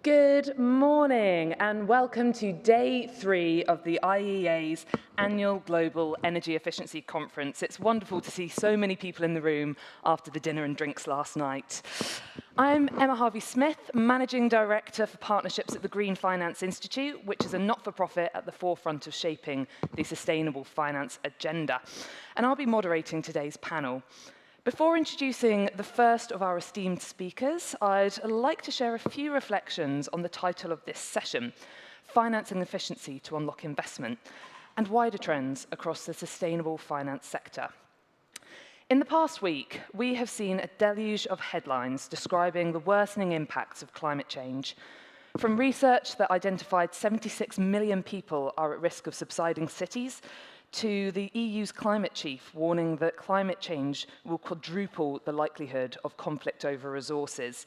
Good morning and welcome to day 3 of the IEA's annual Global Energy Efficiency Conference. It's wonderful to see so many people in the room after the dinner and drinks last night. I'm Emma Harvey-Smith, Managing Director for Partnerships at the Green Finance Institute, which is a not-for-profit at the forefront of shaping the sustainable finance agenda. And I'll be moderating today's panel. Before introducing the first of our esteemed speakers, I'd like to share a few reflections on the title of this session, Financing Efficiency to Unlock Investment, and wider trends across the sustainable finance sector. In the past week, we have seen a deluge of headlines describing the worsening impacts of climate change, from research that identified 76 million people are at risk of subsiding cities, to the EU's climate chief warning that climate change will quadruple the likelihood of conflict over resources,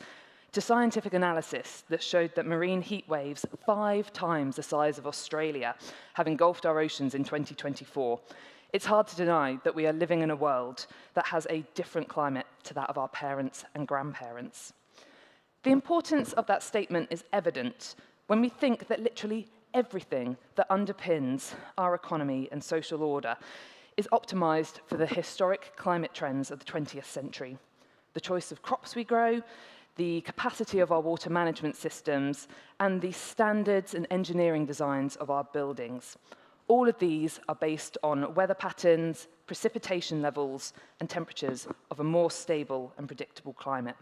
to scientific analysis that showed that marine heat waves 5 times the size of Australia have engulfed our oceans in 2024. It's hard to deny that we are living in a world that has a different climate to that of our parents and grandparents. The importance of that statement is evident when we think that literally everything that underpins our economy and social order is optimized for the historic climate trends of the 20th century. The choice of crops we grow, the capacity of our water management systems, and the standards and engineering designs of our buildings. All of these are based on weather patterns, precipitation levels, and temperatures of a more stable and predictable climate.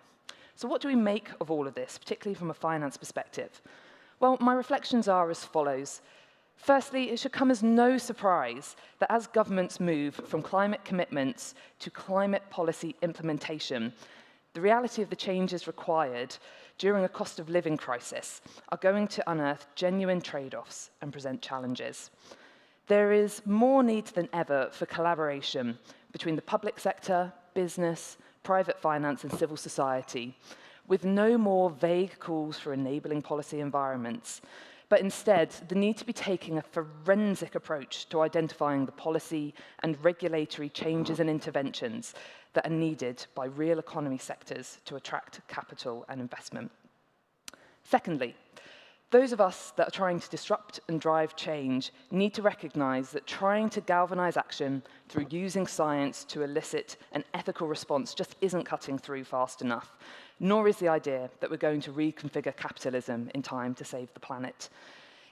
So what do we make of all of this, particularly from a finance perspective? Well, my reflections are as follows. Firstly, it should come as no surprise that as governments move from climate commitments to climate policy implementation, the reality of the changes required during a cost of living crisis are going to unearth genuine trade-offs and present challenges. There is more need than ever for collaboration between the public sector, business, private finance, and civil society, with no more vague calls for enabling policy environments, but instead the need to be taking a forensic approach to identifying the policy and regulatory changes and interventions that are needed by real economy sectors to attract capital and investment. Secondly, those of us that are trying to disrupt and drive change need to recognize that trying to galvanize action through using science to elicit an ethical response just isn't cutting through fast enough, nor is the idea that we're going to reconfigure capitalism in time to save the planet.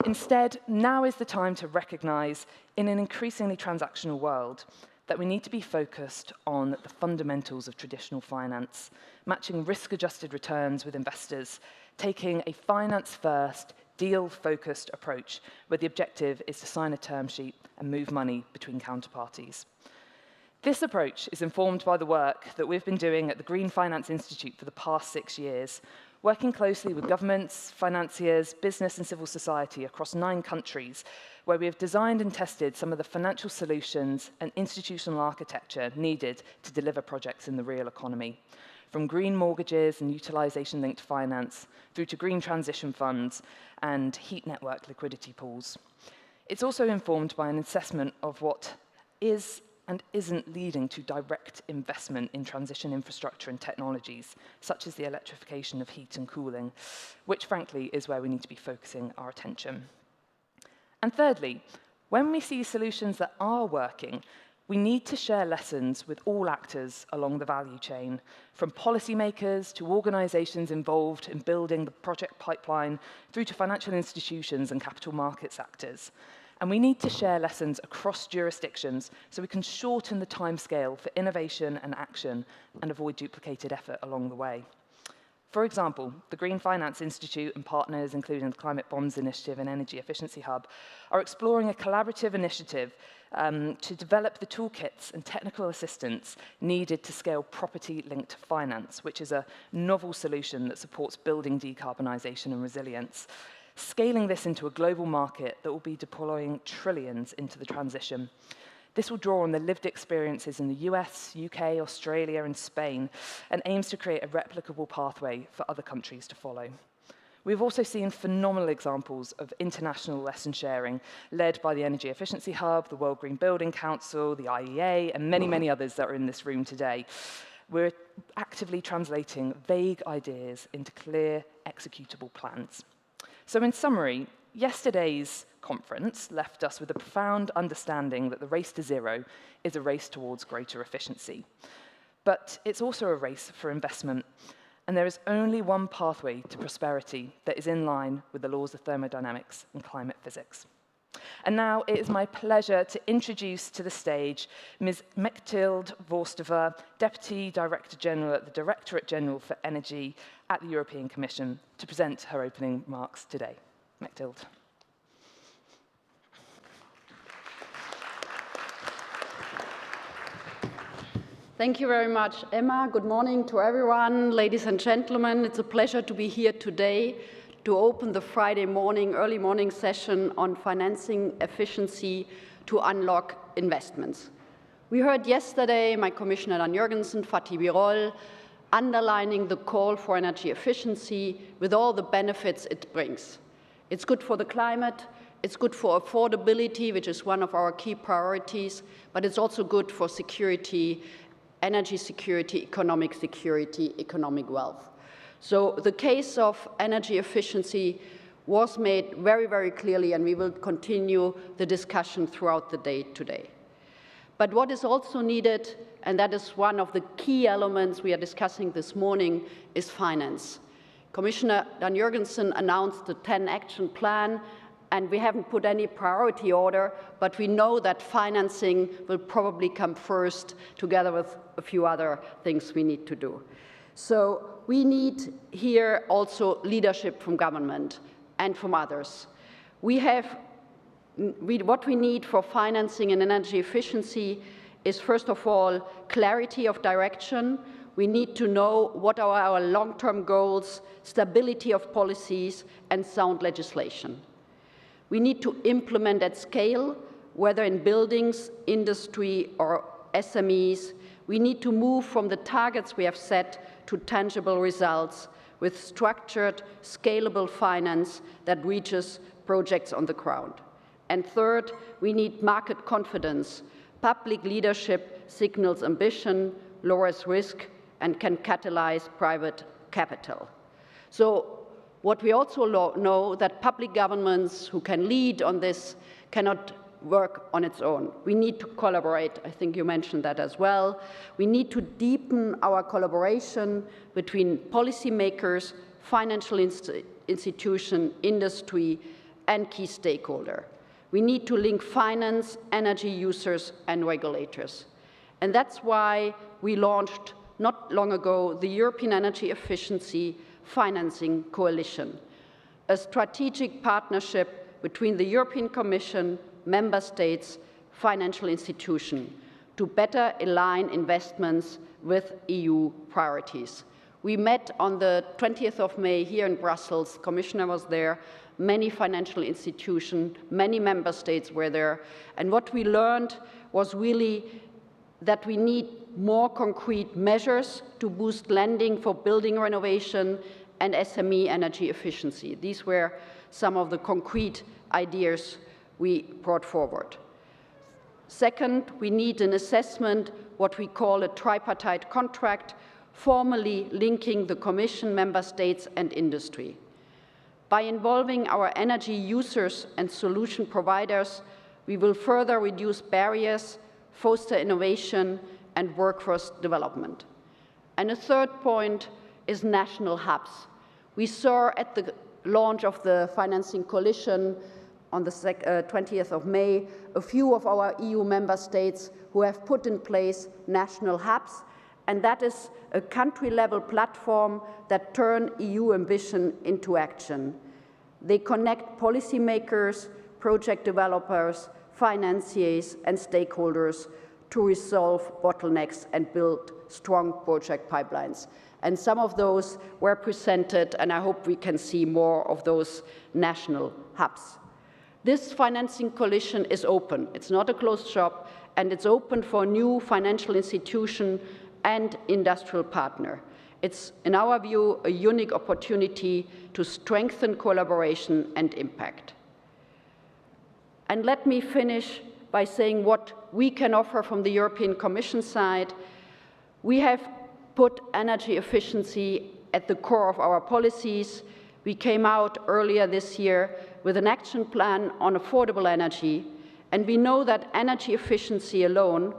Instead, now is the time to recognize, in an increasingly transactional world, that we need to be focused on the fundamentals of traditional finance, matching risk-adjusted returns with investors, taking a finance-first, deal-focused approach where the objective is to sign a term sheet and move money between counterparties. This approach is informed by the work that we've been doing at the Green Finance Institute for the past 6 years, working closely with governments, financiers, business and civil society across 9 countries, where we have designed and tested some of the financial solutions and institutional architecture needed to deliver projects in the real economy, from green mortgages and utilization-linked finance through to green transition funds and heat network liquidity pools. It's also informed by an assessment of what is and isn't leading to direct investment in transition infrastructure and technologies, such as the electrification of heat and cooling, which frankly is where we need to be focusing our attention. And thirdly, when we see solutions that are working, we need to share lessons with all actors along the value chain, from policymakers to organizations involved in building the project pipeline, through to financial institutions and capital markets actors. And we need to share lessons across jurisdictions so we can shorten the timescale for innovation and action and avoid duplicated effort along the way. For example, the Green Finance Institute and partners, including the Climate Bonds Initiative and Energy Efficiency Hub, are exploring a collaborative initiative to develop the toolkits and technical assistance needed to scale property-linked finance, which is a novel solution that supports building decarbonisation and resilience. Scaling this into a global market that will be deploying trillions into the transition. This will draw on the lived experiences in the US, UK, Australia, and Spain, and aims to create a replicable pathway for other countries to follow. We've also seen phenomenal examples of international lesson sharing, led by the Energy Efficiency Hub, the World Green Building Council, the IEA, and many, many others that are in this room today. We're actively translating vague ideas into clear, executable plans. So in summary, yesterday's conference left us with a profound understanding that the race to zero is a race towards greater efficiency. But it's also a race for investment, and there is only one pathway to prosperity that is in line with the laws of thermodynamics and climate physics. And now it is my pleasure to introduce to the stage Ms. Mechtilde Voorstova, Deputy Director General at the Directorate General for Energy at the European Commission, to present her opening remarks today. Mechtilde. Thank you very much, Emma. Good morning to everyone, ladies and gentlemen. It's a pleasure to be here today to open the Friday morning, early morning session on financing efficiency to unlock investments. We heard yesterday my Commissioner Dan Jørgensen, Fatih Birol, underlining the call for energy efficiency with all the benefits it brings. It's good for the climate, it's good for affordability, which is one of our key priorities, but it's also good for security, energy security, economic wealth. So the case of energy efficiency was made very, very clearly, and we will continue the discussion throughout the day today. But what is also needed, and that is one of the key elements we are discussing this morning, is finance. Commissioner Dan Jørgensen announced the 10-action plan, and we haven't put any priority order, but we know that financing will probably come first, together with a few other things we need to do. So we need here also leadership from government and from others. What we need for financing and energy efficiency is, first of all, clarity of direction. We need to know what are our long-term goals, stability of policies, and sound legislation. We need to implement at scale, whether in buildings, industry, or SMEs. We need to move from the targets we have set to tangible results with structured, scalable finance that reaches projects on the ground. And third, we need market confidence. Public leadership signals ambition, lowers risk, and can catalyze private capital. So what we also know that public governments who can lead on this cannot work on its own. We need to collaborate. I think you mentioned that as well. We need to deepen our collaboration between policymakers, financial institution, industry, and key stakeholders. We need to link finance, energy users, and regulators. And that's why we launched, not long ago, the European Energy Efficiency Financing Coalition, a strategic partnership between the European Commission, member states, financial institutions, to better align investments with EU priorities. We met on the 20th of May here in Brussels. Commissioner was there. Many financial institutions, many member states were there. And what we learned was really that we need more concrete measures to boost lending for building renovation and SME energy efficiency. These were some of the concrete ideas we brought forward. Second, we need an assessment, what we call a tripartite contract, formally linking the Commission, member states, and industry. By involving our energy users and solution providers, we will further reduce barriers, foster innovation, and workforce development. And a third point is national hubs. We saw at the launch of the Financing Coalition on the 20th of May, a few of our EU member states who have put in place national hubs, and that is a country-level platform that turn EU ambition into action. They connect policymakers, project developers, financiers, and stakeholders to resolve bottlenecks and build strong project pipelines. And some of those were presented, and I hope we can see more of those national hubs. This financing coalition is open. It's not a closed shop, and it's open for new financial institution and industrial partner. It's, in our view, a unique opportunity to strengthen collaboration and impact. And let me finish by saying what we can offer from the European Commission side. We have put energy efficiency at the core of our policies. We came out earlier this year with an action plan on affordable energy, and we know that energy efficiency alone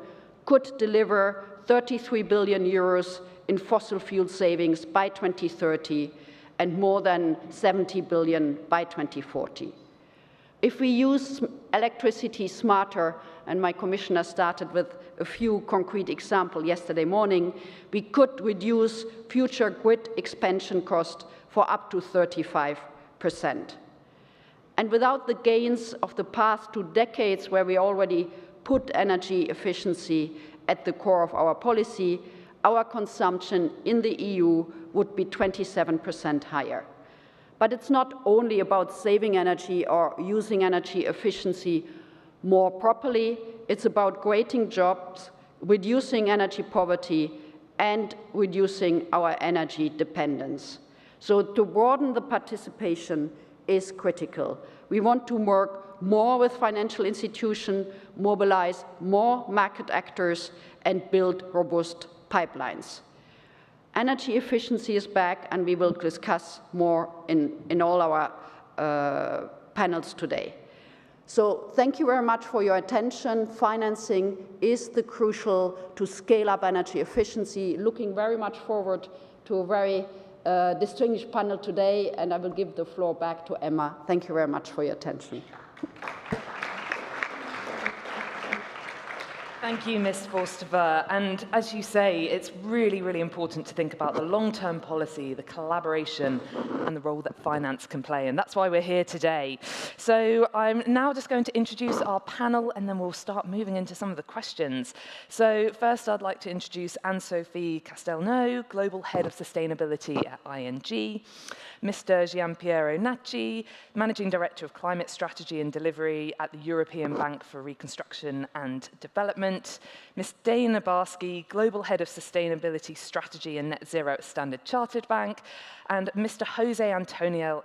could deliver 33 billion euros in fossil fuel savings by 2030 and more than 70 billion by 2040. If we use electricity smarter, and my commissioner started with a few concrete examples yesterday morning, we could reduce future grid expansion cost for up to 35%. And without the gains of the past 2 decades where we already put energy efficiency at the core of our policy, our consumption in the EU would be 27% higher. But it's not only about saving energy or using energy efficiency more properly, it's about creating jobs, reducing energy poverty, and reducing our energy dependence. So to broaden the participation is critical. We want to work more with financial institutions, mobilize more market actors, and build robust pipelines. Energy efficiency is back, and we will discuss more in all our panels today. So thank you very much for your attention. Financing is the crucial to scale up energy efficiency. Looking very much forward to a very distinguished panel today, and I will give the floor back to Emma. Thank you very much for your attention. Thank you, Ms. Forstever. And as you say, it's really, really important to think about the long-term policy, the collaboration, and the role that finance can play. And that's why we're here today. So I'm now just going to introduce our panel, and then we'll start moving into some of the questions. So first, I'd like to introduce Anne-Sophie Castelnau, Global Head of Sustainability at ING, Mr. Gianpiero Nacci, Managing Director of Climate Strategy and Delivery at the European Bank for Reconstruction and Development, Ms. Dana Barsky, Global Head of Sustainability Strategy and Net Zero at Standard Chartered Bank, and Mr. Jose Antonio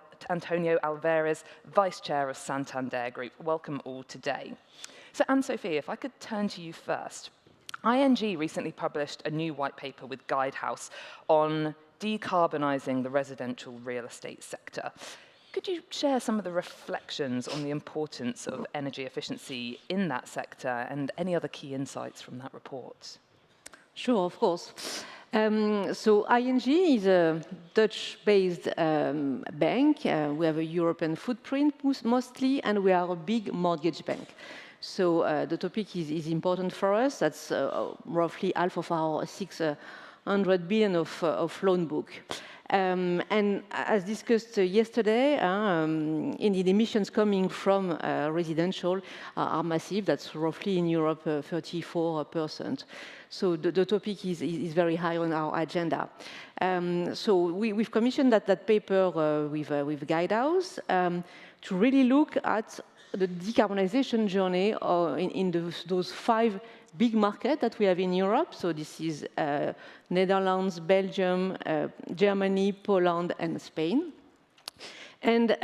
Alvarez, Vice Chair of Santander Group. Welcome all today. So Anne-Sophie, if I could turn to you first. ING recently published a new white paper with Guidehouse on decarbonising the residential real estate sector. Could you share some of the reflections on the importance of energy efficiency in that sector and any other key insights from that report? Sure, of course. So ING is a Dutch-based bank. We have a European footprint mostly, and we are a big mortgage bank. So the topic is important for us. That's roughly half of our 600 billion of loan book. And as discussed yesterday, indeed emissions coming from residential are massive. That's roughly in Europe 34%. So the topic is very high on our agenda. So we've commissioned that paper with Guidehouse to really look at the decarbonization journey in those 5 big markets that we have in Europe. So this is Netherlands, Belgium, Germany, Poland, and Spain. And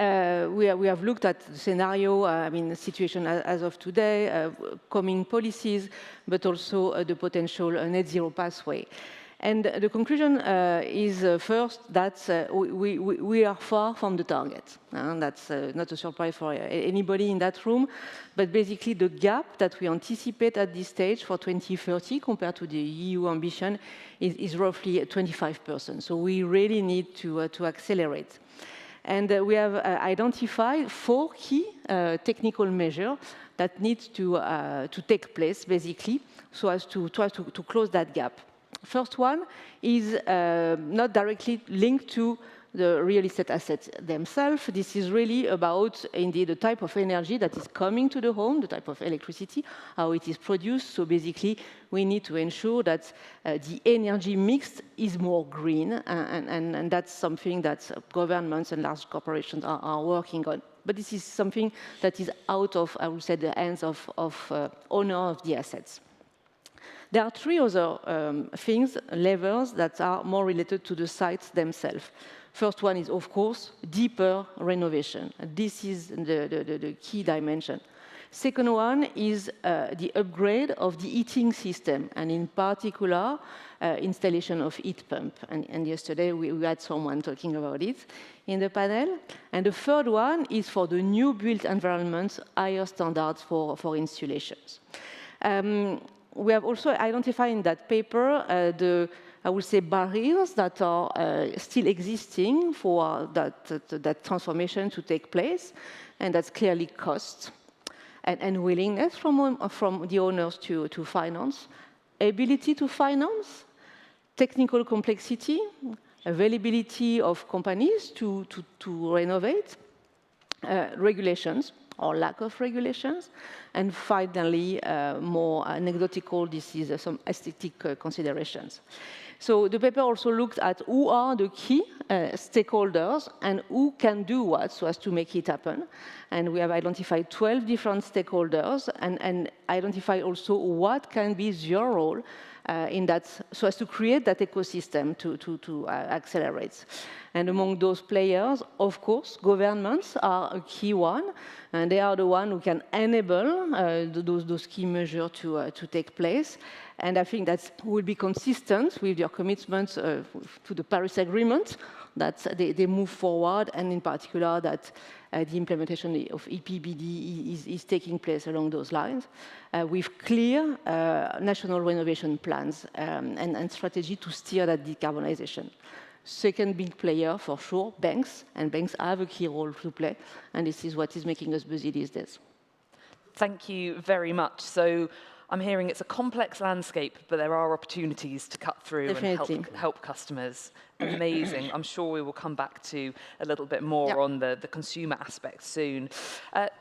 we have looked at the scenario, the situation as of today, coming policies, but also the potential net zero pathway. And the conclusion is first that we are far from the target. That's not a surprise for anybody in that room. But basically, the gap that we anticipate at this stage for 2030 compared to the EU ambition is roughly 25%. So we really need to accelerate. And we have identified 4 key technical measures that need to take place, basically, so as to try to close that gap. First one is not directly linked to the real estate assets themselves. This is really about, indeed, the type of energy that is coming to the home, the type of electricity, how it is produced. So basically, we need to ensure that the energy mix is more green, and that's something that governments and large corporations are working on. But this is something that is out of, I would say, the hands of owner of the assets. There are 3 other levers that are more related to the sites themselves. First one is, of course, deeper renovation. This is the key dimension. Second one is the upgrade of the heating system, and in particular, installation of heat pump. And yesterday, we had someone talking about it in the panel. And the third one is for the new built environments, higher standards for installations. We have also identified in that paper I would say, barriers that are still existing for that transformation to take place, and that's clearly cost and willingness from the owners to finance, ability to finance, technical complexity, availability of companies to renovate, regulations or lack of regulations, and finally, more anecdotal, this is some aesthetic considerations. So the paper also looked at who are the key stakeholders and who can do what so as to make it happen. And we have identified 12 different stakeholders and identified also what can be your role in that, so as to create that ecosystem to accelerate. And among those players, of course, governments are a key one, and they are the one who can enable those key measures to take place. And I think that will be consistent with your commitments to the Paris Agreement, that they move forward, and in particular that the implementation of EPBD is taking place along those lines, with clear national renovation plans and strategy to steer that decarbonization. Second big player, for sure, banks, and banks have a key role to play, and this is what is making us busy these days. Thank you very much. So I'm hearing it's a complex landscape, but there are opportunities to cut through Definitely. and help customers. Amazing. I'm sure we will come back to a little bit more on the consumer aspect soon.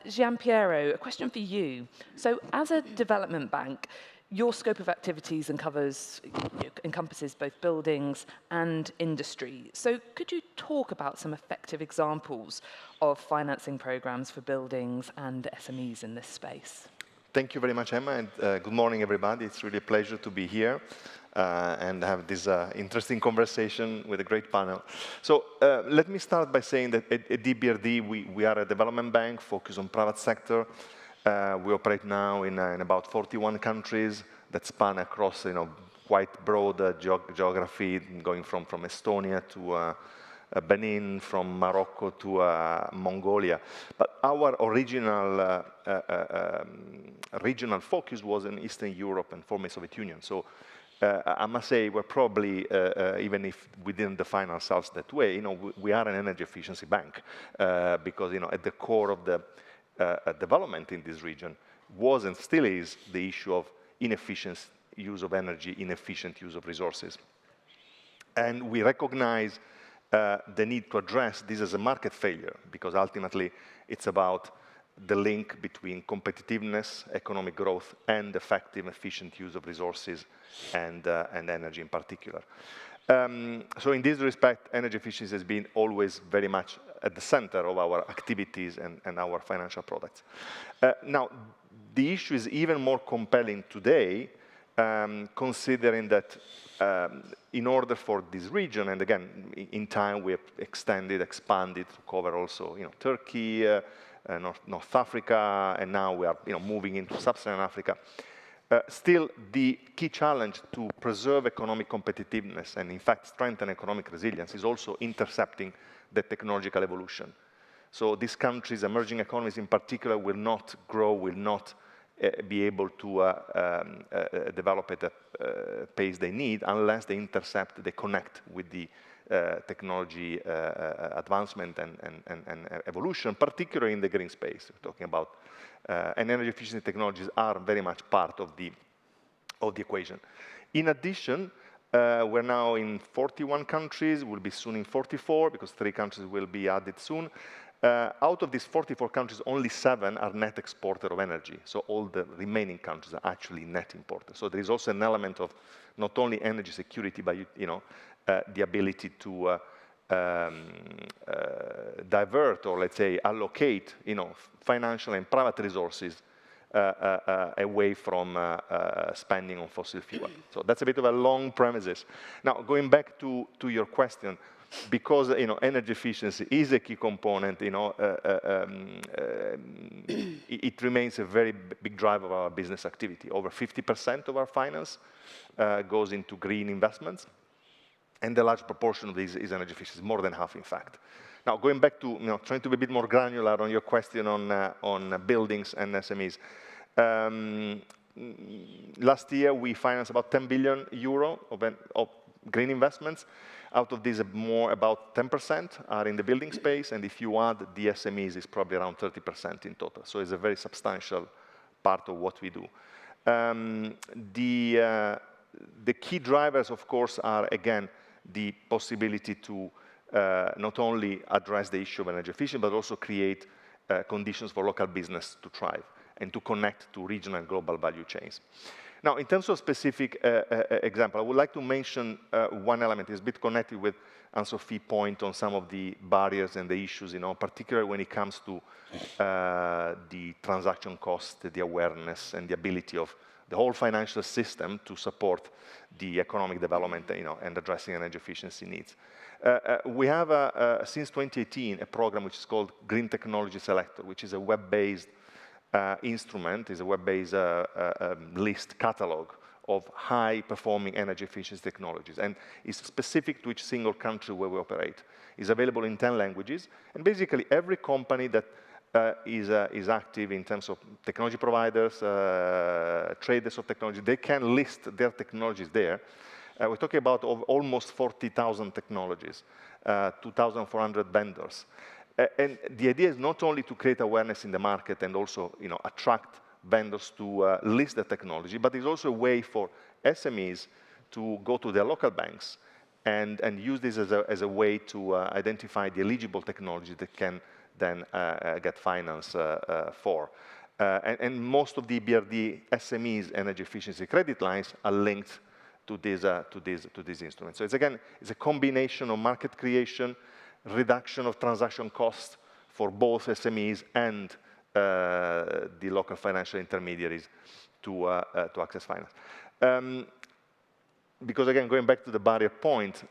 Gian-Piero, a question for you. So as a development bank, your scope of activities encompasses both buildings and industry. So could you talk about some effective examples of financing programs for buildings and SMEs in this space? Thank you very much, Emma, and good morning, everybody. It's really a pleasure to be here and have this interesting conversation with a great panel. So let me start by saying that at DBRD, we are a development bank focused on private sector. We operate now in about 41 countries that span across, quite broad geography, going from Estonia to Benin, from Morocco to Mongolia. But our original regional focus was in Eastern Europe and former Soviet Union. So I must say we're probably, even if we didn't define ourselves that way, we are an energy efficiency bank because, at the core of the development in this region was and still is the issue of inefficient use of energy, inefficient use of resources. And we recognize the need to address this as a market failure, because ultimately it's about the link between competitiveness, economic growth, and effective, efficient use of resources and energy in particular. So in this respect, energy efficiency has been always very much at the center of our activities and our financial products. Now, the issue is even more compelling today, considering that in order for this region, and again, in time we have expanded to cover also, Turkey, North Africa, and now we are, moving into Sub-Saharan Africa. Still, the key challenge to preserve economic competitiveness and, in fact, strengthen economic resilience is also intercepting the technological evolution. So these countries, emerging economies in particular, will not grow, will not be able to develop at the pace they need unless they intercept, they connect with the technology advancement and evolution, particularly in the green space. We're talking about and energy efficiency technologies are very much part of the equation. In addition, we're now in 41 countries. We'll be soon in 44 because 3 countries will be added soon. Out of these 44 countries, only 7 are net exporter of energy. So all the remaining countries are actually net importers. So there is also an element of not only energy security, but the ability to divert or, let's say, allocate, financial and private resources away from spending on fossil fuel. So that's a bit of a long premises. Now, going back to your question, because energy efficiency is a key component, it remains a very big driver of our business activity. Over 50% of our finance goes into green investments, and a large proportion of this is energy efficiency, more than half, in fact. Now, going back to trying to be a bit more granular on your question on buildings and SMEs. Last year, we financed about 10 billion euro of green investments. Out of these, about 10% are in the building space, and if you add the SMEs, it's probably around 30% in total. So it's a very substantial part of what we do. The key drivers, of course, are, again, the possibility to not only address the issue of energy efficiency, but also create conditions for local business to thrive and to connect to regional and global value chains. Now, in terms of specific example, I would like to mention one element. It's a bit connected with Anne-Sophie's point on some of the barriers and the issues, particularly when it comes to the transaction cost, the awareness, and the ability of the whole financial system to support the economic development, and addressing energy efficiency needs. We have, since 2018, a program which is called Green Technology Selector, which is a web-based instrument, is a web-based list catalog of high-performing energy efficiency technologies, and is specific to each single country where we operate. It's available in 10 languages, and basically every company that is active in terms of technology providers, traders of technology, they can list their technologies there. We're talking about almost 40,000 technologies, 2,400 vendors. And the idea is not only to create awareness in the market and also attract vendors to list the technology, but it's also a way for SMEs to go to their local banks and use this as a way to identify the eligible technology that can then get finance for. And most of the BRD SMEs energy efficiency credit lines are linked to this instrument. So it's a combination of market creation, reduction of transaction costs for both SMEs and the local financial intermediaries to access finance. Because again, going back to the barrier point,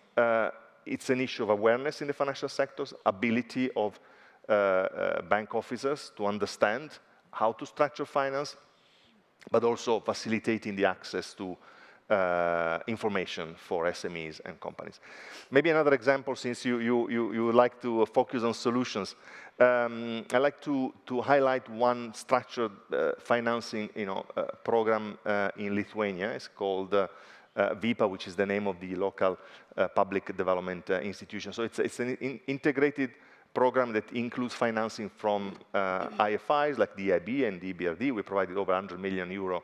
it's an issue of awareness in the financial sectors, ability of bank officers to understand how to structure finance, but also facilitating the access to information for SMEs and companies. Maybe another example, since you like to focus on solutions, I like to highlight one structured financing program in Lithuania. It's called VIPA, which is the name of the local public development institution. So it's an integrated program that includes financing from IFIs like the EIB and the EBRD. We provided over 100 million euro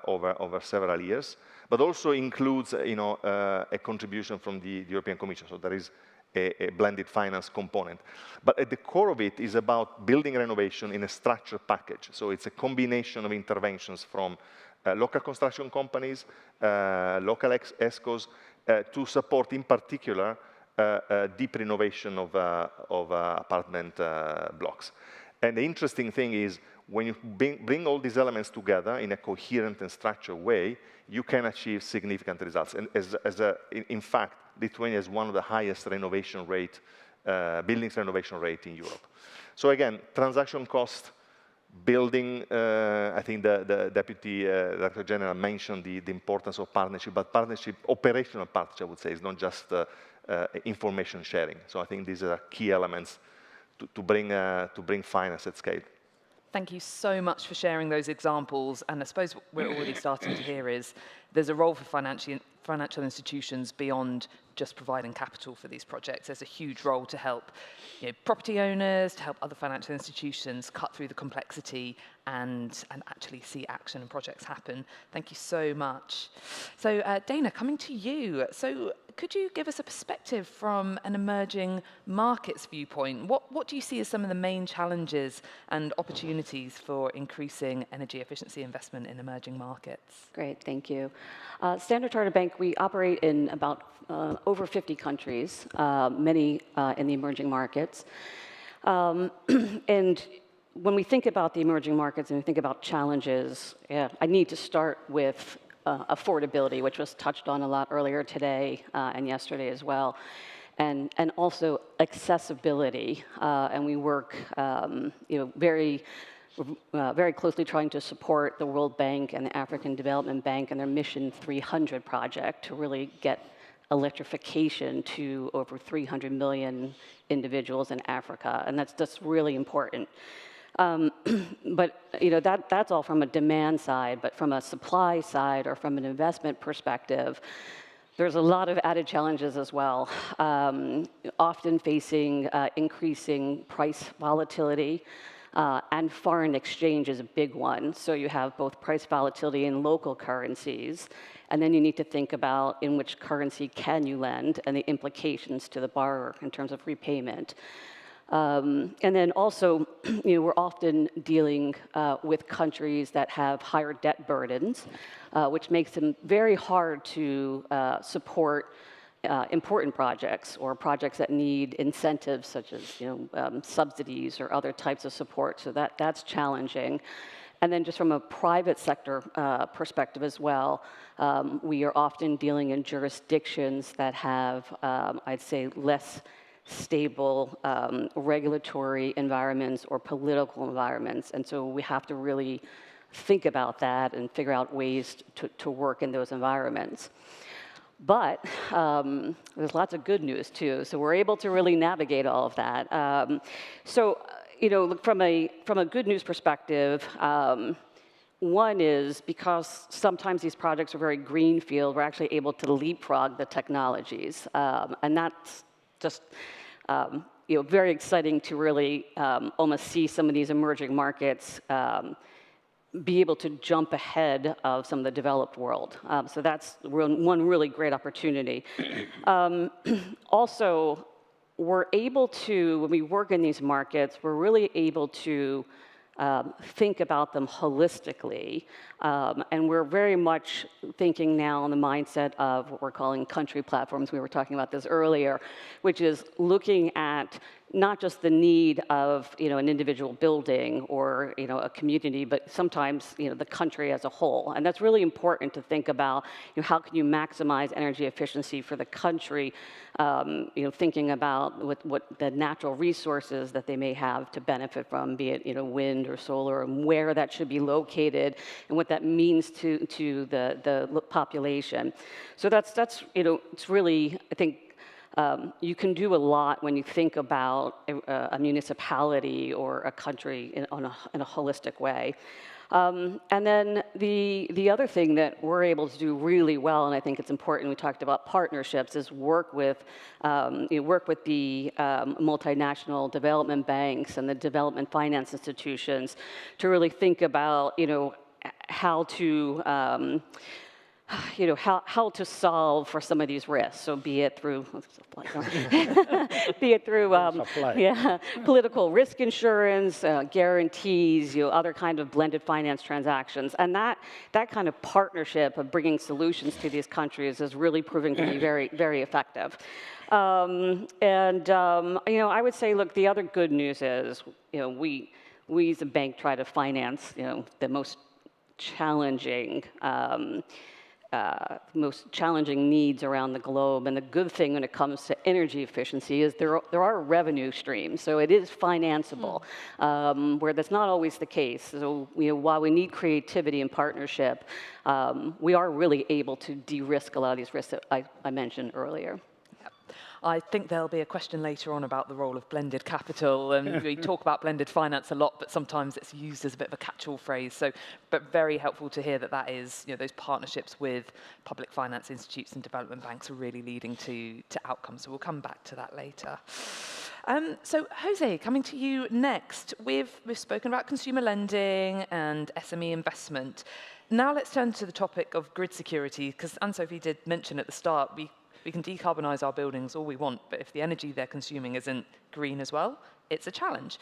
over several years, but also includes a contribution from the European Commission. So there is a blended finance component. But at the core of it is about building renovation in a structured package. So it's a combination of interventions from local construction companies, local ESCOs, to support in particular deep renovation of apartment blocks. And the interesting thing is, when you bring all these elements together in a coherent and structured way, you can achieve significant results. And in fact, Lithuania has one of the highest renovation rate, buildings renovation rate in Europe. So again, transaction cost, building, I think the Deputy Director General mentioned the importance of partnership, but operational partnership, I would say, is not just information sharing. So I think these are key elements to bring finance at scale. Thank you so much for sharing those examples. And I suppose what we're already starting to hear is there's a role for financial institutions beyond just providing capital for these projects. There's a huge role to help property owners, to help other financial institutions cut through the complexity and actually see action and projects happen. Thank you so much. So Dana, coming to you. So could you give us a perspective from an emerging markets viewpoint? What do you see as some of the main challenges and opportunities for increasing energy efficiency investment in emerging markets? Great, thank you. Standard Chartered Bank, we operate in about over 50 countries, many in the emerging markets. And when we think about the emerging markets and we think about challenges, I need to start with affordability, which was touched on a lot earlier today and yesterday as well. and also accessibility. And we work very closely trying to support the World Bank and the African Development Bank and their Mission 300 project to really get electrification to over 300 million individuals in Africa, and that's really important. But that's all from a demand side, but from a supply side or from an investment perspective, there's a lot of added challenges as well, often facing increasing price volatility, and foreign exchange is a big one. So you have both price volatility in local currencies, and then you need to think about in which currency can you lend and the implications to the borrower in terms of repayment. And then also, we're often dealing with countries that have higher debt burdens, which makes them very hard to support important projects or projects that need incentives such as subsidies or other types of support. So that's challenging. And then just from a private sector perspective as well, we are often dealing in jurisdictions that have, I'd say, less stable regulatory environments or political environments. And so we have to really think about that and figure out ways to work in those environments. But there's lots of good news too. So we're able to really navigate all of that. From a good news perspective, one is because sometimes these projects are very greenfield, we're actually able to leapfrog the technologies. And that's just very exciting to really almost see some of these emerging markets be able to jump ahead of some of the developed world. So that's one really great opportunity. Also, we're able to, when we work in these markets, we're really able to think about them holistically. And we're very much thinking now in the mindset of what we're calling country platforms. We were talking about this earlier, which is looking at not just the need of an individual building or a community, but sometimes the country as a whole. And that's really important to think about. How can you maximize energy efficiency for the country? Thinking about what the natural resources that they may have to benefit from, be it wind or solar, and where that should be located, and what that means to the population. So that's it's really, I think. You can do a lot when you think about a municipality or a country in a holistic way. And then the other thing that we're able to do really well, and I think it's important, we talked about partnerships, is work with the multinational development banks and the development finance institutions to really think about how to how to solve for some of these risks. So be it through, political risk insurance, guarantees, other kind of blended finance transactions, and that kind of partnership of bringing solutions to these countries is really proving to be very, very effective. I would say, look, the other good news is, we as a bank try to finance, the most challenging needs around the globe. And the good thing when it comes to energy efficiency is there are revenue streams, so it is financeable, where that's not always the case. So while we need creativity and partnership, we are really able to de-risk a lot of these risks that I mentioned earlier. I think there'll be a question later on about the role of blended capital, and we talk about blended finance a lot, but sometimes it's used as a bit of a catch-all phrase. So, but very helpful to hear that is, those partnerships with public finance institutes and development banks are really leading to outcomes. So we'll come back to that later. So Jose, coming to you next. We've spoken about consumer lending and SME investment. Now let's turn to the topic of grid security, because Anne-Sophie did mention at the start, we can decarbonize our buildings all we want, but if the energy they're consuming isn't green as well, it's a challenge.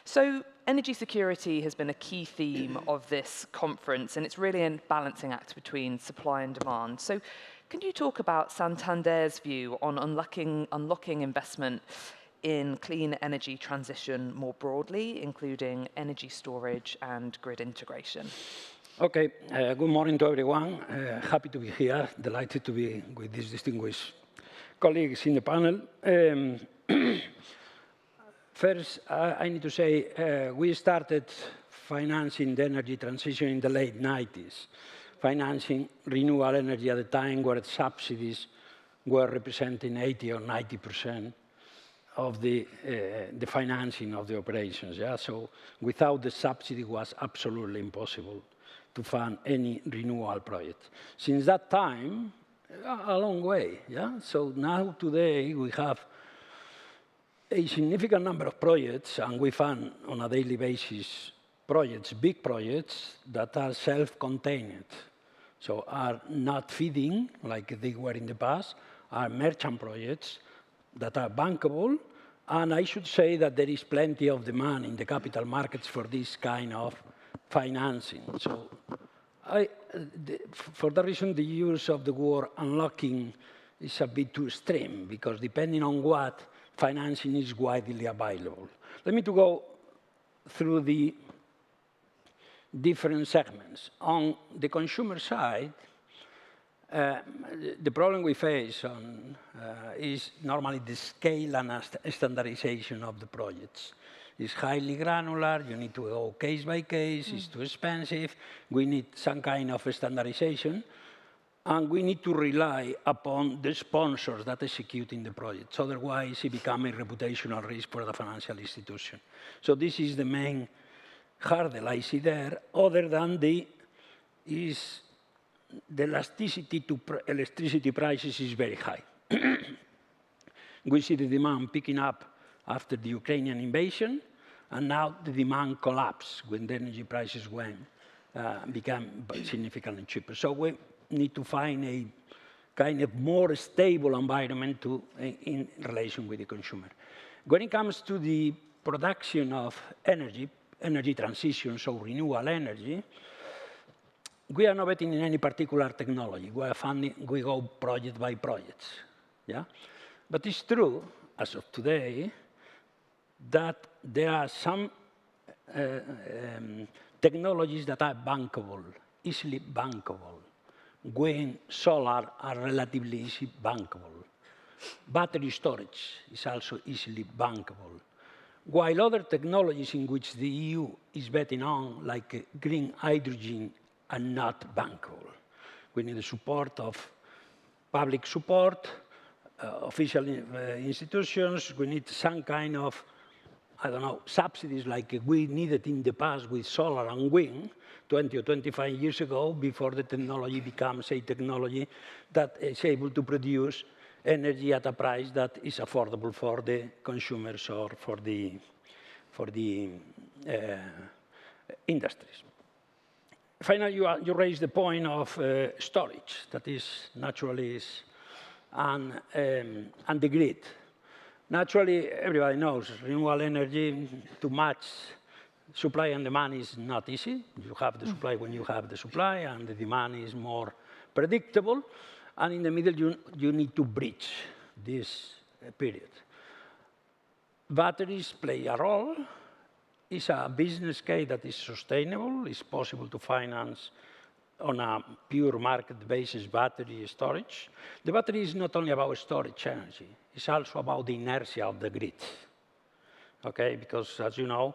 So energy security has been a key theme of this conference, and it's really a balancing act between supply and demand. So can you talk about Santander's view on unlocking investment in clean energy transition more broadly, including energy storage and grid integration? Okay, good morning to everyone. Happy to be here, delighted to be with this distinguished colleagues in the panel. First, I need to say we started financing the energy transition in the late 90s, financing renewable energy at a time where subsidies were representing 80 or 90% of the financing of the operations. Yeah? So without the subsidy, it was absolutely impossible to fund any renewable project. Since that time, a long way. Yeah? So now today we have a significant number of projects, and we fund on a daily basis projects, big projects that are self-contained. So are not feeding like they were in the past, are merchant projects that are bankable, and I should say that there is plenty of demand in the capital markets for this kind of financing. So for that reason, the use of the word unlocking is a bit too extreme, because depending on what, financing is widely available. Let me go through the different segments. On the consumer side, the problem we face is normally the scale and standardization of the projects. It's highly granular, you need to go case by case, it's too expensive, we need some kind of standardization, and we need to rely upon the sponsors that execute in the projects. Otherwise, it becomes a reputational risk for the financial institution. So this is the main hurdle I see there, other than the elasticity to electricity prices is very high. We see the demand picking up after the Ukrainian invasion, and now the demand collapsed when the energy prices became significantly cheaper. So we need to find a kind of more stable environment in relation with the consumer. When it comes to the production of energy transition, so renewable energy, we are not betting in any particular technology. We go project by project. Yeah? But it's true, as of today, that there are some technologies that are bankable, easily bankable. Wind, solar are relatively easily bankable. Battery storage is also easily bankable. While other technologies in which the EU is betting on, like green hydrogen, are not bankable. We need the support of public support, official institutions. We need some kind of, I don't know, subsidies like we needed in the past with solar and wind 20 or 25 years ago, before the technology becomes a technology that is able to produce energy at a price that is affordable for the consumers or for the industries. Finally, you raised the point of storage, that is naturally, and the grid. Naturally, everybody knows renewable energy, to match supply and demand is not easy. You have the supply when you have the supply, and the demand is more predictable. And in the middle, you need to bridge this period. Batteries play a role. It's a business case that is sustainable. It's possible to finance on a pure market basis battery storage. The battery is not only about storage energy. It's also about the inertia of the grid. Okay, because as you know,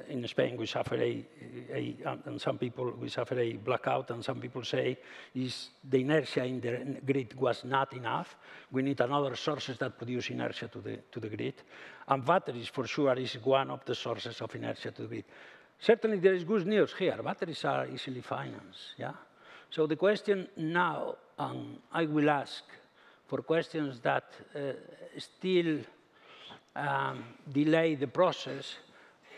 in Spain we suffer and some people we suffer a blackout, and some people say the inertia in the grid was not enough. We need another sources that produce inertia to the grid, and batteries for sure is one of the sources of inertia to the grid. Certainly there is good news here. Batteries are easily financed. Yeah. So the question now, I will ask for questions that still delay the process.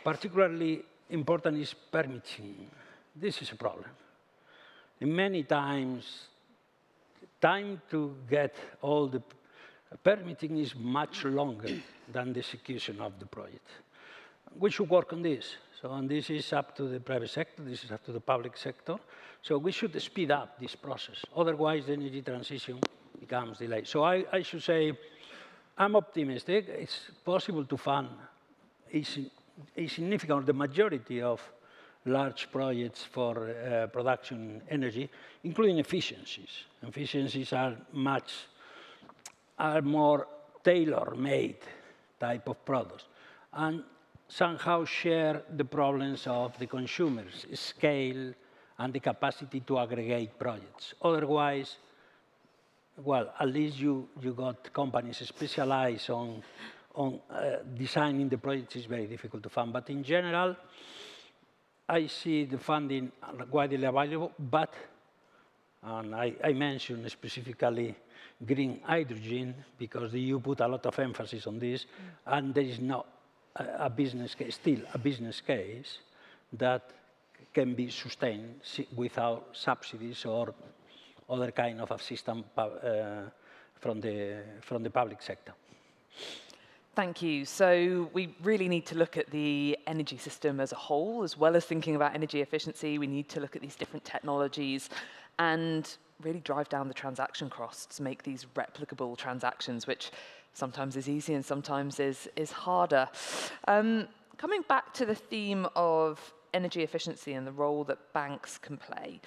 Particularly important is permitting. This is a problem. And many times, time to get all the permitting is much longer than the execution of the project. We should work on this. So, and this is up to the private sector, this is up to the public sector. So we should speed up this process. Otherwise, the energy transition becomes delayed. So I should say, I'm optimistic. It's possible to fund a significant, the majority of large projects for production energy, including efficiencies. Efficiencies are much are more tailor-made type of products and somehow share the problems of the consumers, scale, and the capacity to aggregate projects. Otherwise, well, at least you got companies specialized on designing the projects is very difficult to fund. But in general, I see the funding widely available, but, and I mentioned specifically green hydrogen because the EU put a lot of emphasis on this, and there is not a business case, still a business case that can be sustained without subsidies or other kind of assistance from the public sector. Thank you. So we really need to look at the energy system as a whole, as well as thinking about energy efficiency. We need to look at these different technologies and really drive down the transaction costs, make these replicable transactions, which sometimes is easy and sometimes is harder. Coming back to the theme of energy efficiency and the role that banks can play,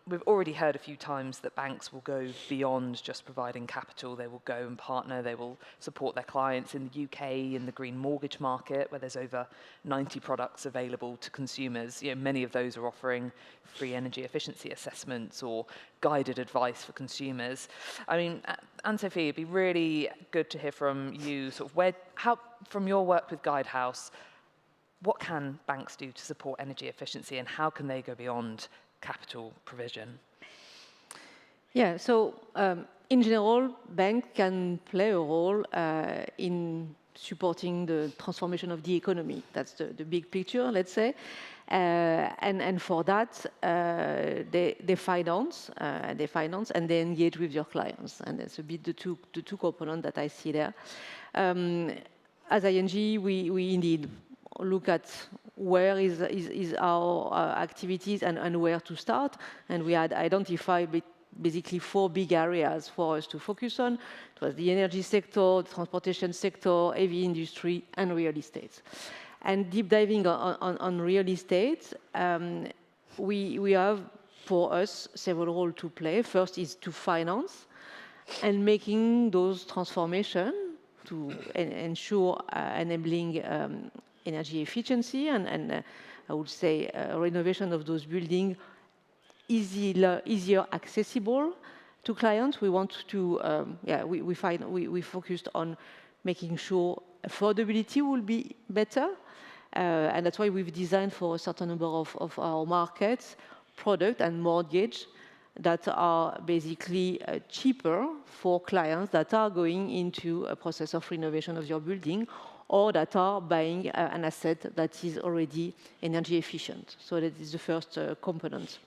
we've already heard a few times that banks will go beyond just providing capital. They will go and partner. They will support their clients in the UK in the green mortgage market, where there's over 90 products available to consumers. You know, many of those are offering free energy efficiency assessments or guided advice for consumers. I mean, Anne-Sophie, it'd be really good to hear from you, sort of from your work with Guidehouse, what can banks do to support energy efficiency and how can they go beyond capital provision? Yeah, so in general, banks can play a role in supporting the transformation of the economy. That's the big picture, let's say. And for that, they finance and they engage with your clients. And that's a bit the two components that I see there. As ING, we indeed look at where is our activities and where to start. And we had identified basically 4 big areas for us to focus on. It was the energy sector, the transportation sector, heavy industry, and real estate. And deep diving on real estate, we have, for us, several roles to play. First is to finance and making those transformations to ensure enabling energy efficiency and I would say renovation of those buildings easier accessible to clients. We want to, we focused on making sure affordability will be better. And that's why we've designed for a certain number of our markets, product and mortgage that are basically cheaper for clients that are going into a process of renovation of your building or that are buying an asset that is already energy efficient. So that is the first component.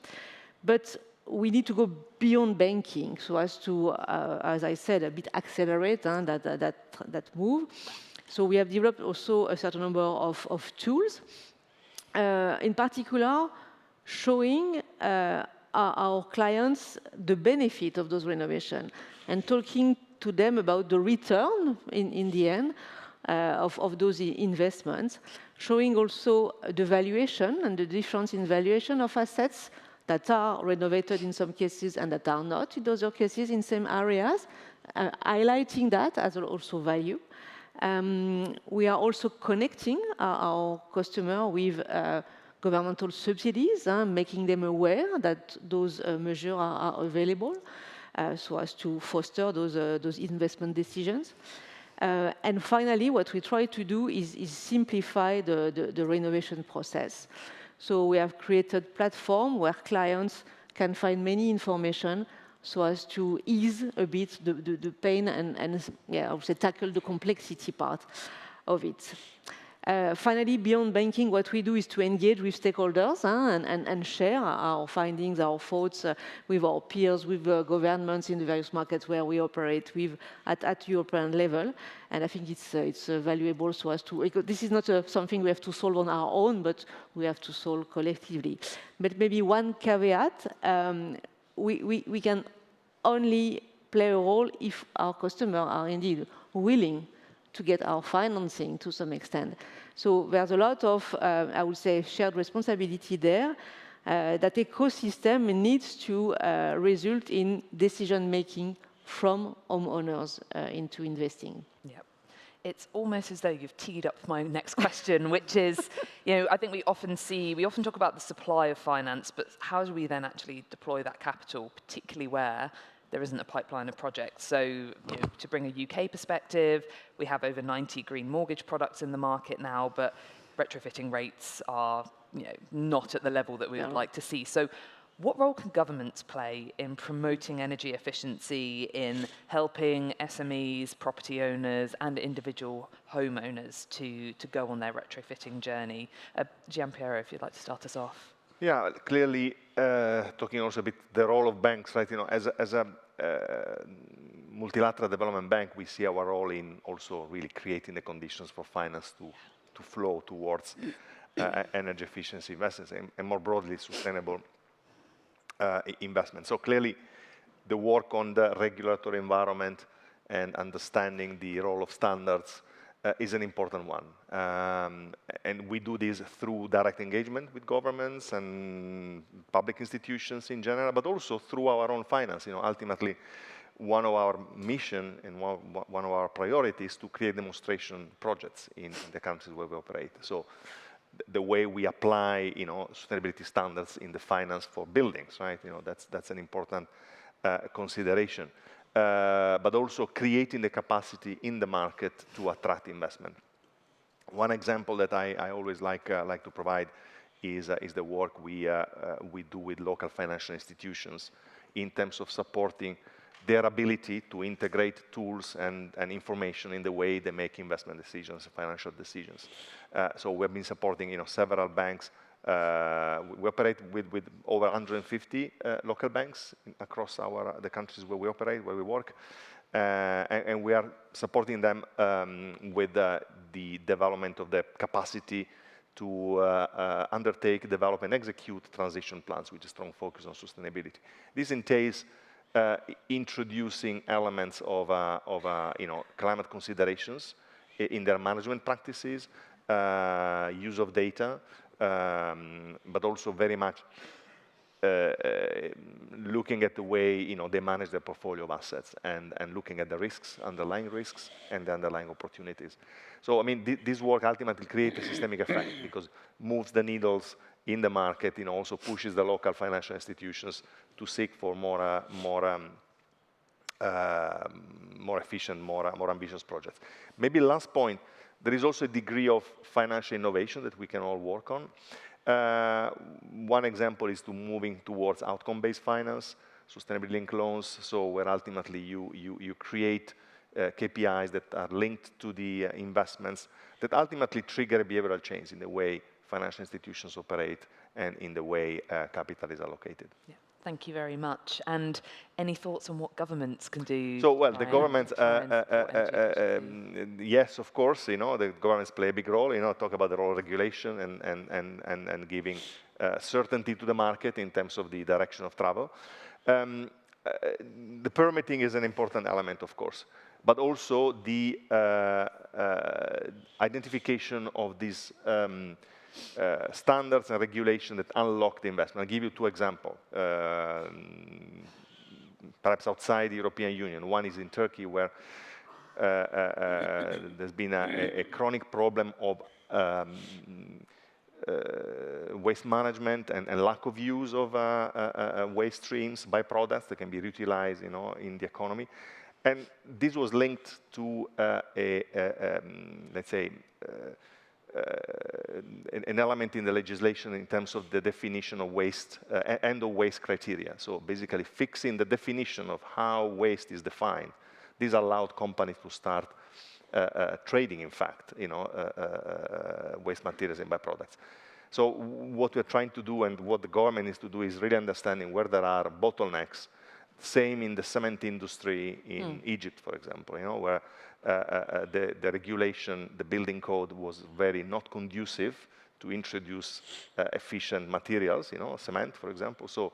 But we need to go beyond banking so as to, as I said, a bit accelerate that move. So we have developed also a certain number of tools, in particular showing our clients the benefit of those renovations and talking to them about the return in the end of those investments, showing also the valuation and the difference in valuation of assets that are renovated in some cases and that are not in other cases in same areas, highlighting that as also value. We are also connecting our customer with governmental subsidies, making them aware that those measures are available so as to foster those investment decisions. And finally, what we try to do is simplify the renovation process. So we have created a platform where clients can find many information so as to ease a bit the pain and I would say tackle the complexity part of it. Finally, beyond banking, what we do is to engage with stakeholders and share our findings, our thoughts with our peers, with governments in the various markets where we operate with at European level. And I think it's valuable so as to, this is not something we have to solve on our own, but we have to solve collectively. But maybe one caveat, we can only play a role if our customers are indeed willing to get our financing to some extent. So there's a lot of, I would say, shared responsibility there. That ecosystem needs to result in decision-making from homeowners into investing. Yep. It's almost as though you've teed up my next question, which is, I think we often talk about the supply of finance, but how do we then actually deploy that capital, particularly where there isn't a pipeline of projects? So, to bring a UK perspective, we have over 90 green mortgage products in the market now, but retrofitting rates are, not at the level that we would like to see. So, what role can governments play in promoting energy efficiency, in helping SMEs, property owners, and individual homeowners to go on their retrofitting journey? Gianpiero, if you'd like to start us off. Yeah, clearly, talking also a bit the role of banks, right? As a multilateral development bank, we see our role in also really creating the conditions for finance to flow towards energy efficiency investments and more broadly sustainable investment. So clearly, the work on the regulatory environment and understanding the role of standards is an important one. And we do this through direct engagement with governments and public institutions in general, but also through our own finance. Ultimately, one of our mission and one of our priorities is to create demonstration projects in the countries where we operate. So the way we apply, sustainability standards in the finance for buildings, right? That's an important consideration. But also creating the capacity in the market to attract investment. One example that I always like to provide is the work we do with local financial institutions in terms of supporting their ability to integrate tools and information in the way they make investment decisions, financial decisions. So we've been supporting, several banks. We operate with over 150 local banks across the countries where we operate, where we work. And we are supporting them with the development of the capacity to undertake, develop, and execute transition plans with a strong focus on sustainability. This entails introducing elements of climate considerations in their management practices, use of data, but also very much looking at the way they manage their portfolio of assets and looking at the risks, underlying risks, and the underlying opportunities. So, this work ultimately creates a systemic effect because moves the needles in the market, also pushes the local financial institutions to seek for more efficient, more ambitious projects. Maybe last point, there is also a degree of financial innovation that we can all work on. One example is to moving towards outcome-based finance, sustainability linked loans, so where ultimately you create KPIs that are linked to the investments that ultimately trigger a behavioral change in the way financial institutions operate and in the way capital is allocated. Yeah. Thank you very much. And any thoughts on what governments can do? So, well, the governments, yes, of course, the governments play a big role, talk about the role of regulation and giving certainty to the market in terms of the direction of travel. The permitting is an important element, of course, but also the identification of these standards and regulation that unlock the investment. I'll give you two examples, perhaps outside the European Union. One is in Turkey, where there's been a chronic problem of waste management and lack of use of waste streams, byproducts that can be reutilized, in the economy. And this was linked to let's say, an element in the legislation in terms of the definition of waste and of waste criteria. So basically fixing the definition of how waste is defined. This allowed companies to start trading, in fact, waste materials and byproducts. So what we're trying to do and what the government needs to do is really understanding where there are bottlenecks. Same in the cement industry in Egypt, for example, where the regulation, the building code was very not conducive to introduce efficient materials, cement, for example. So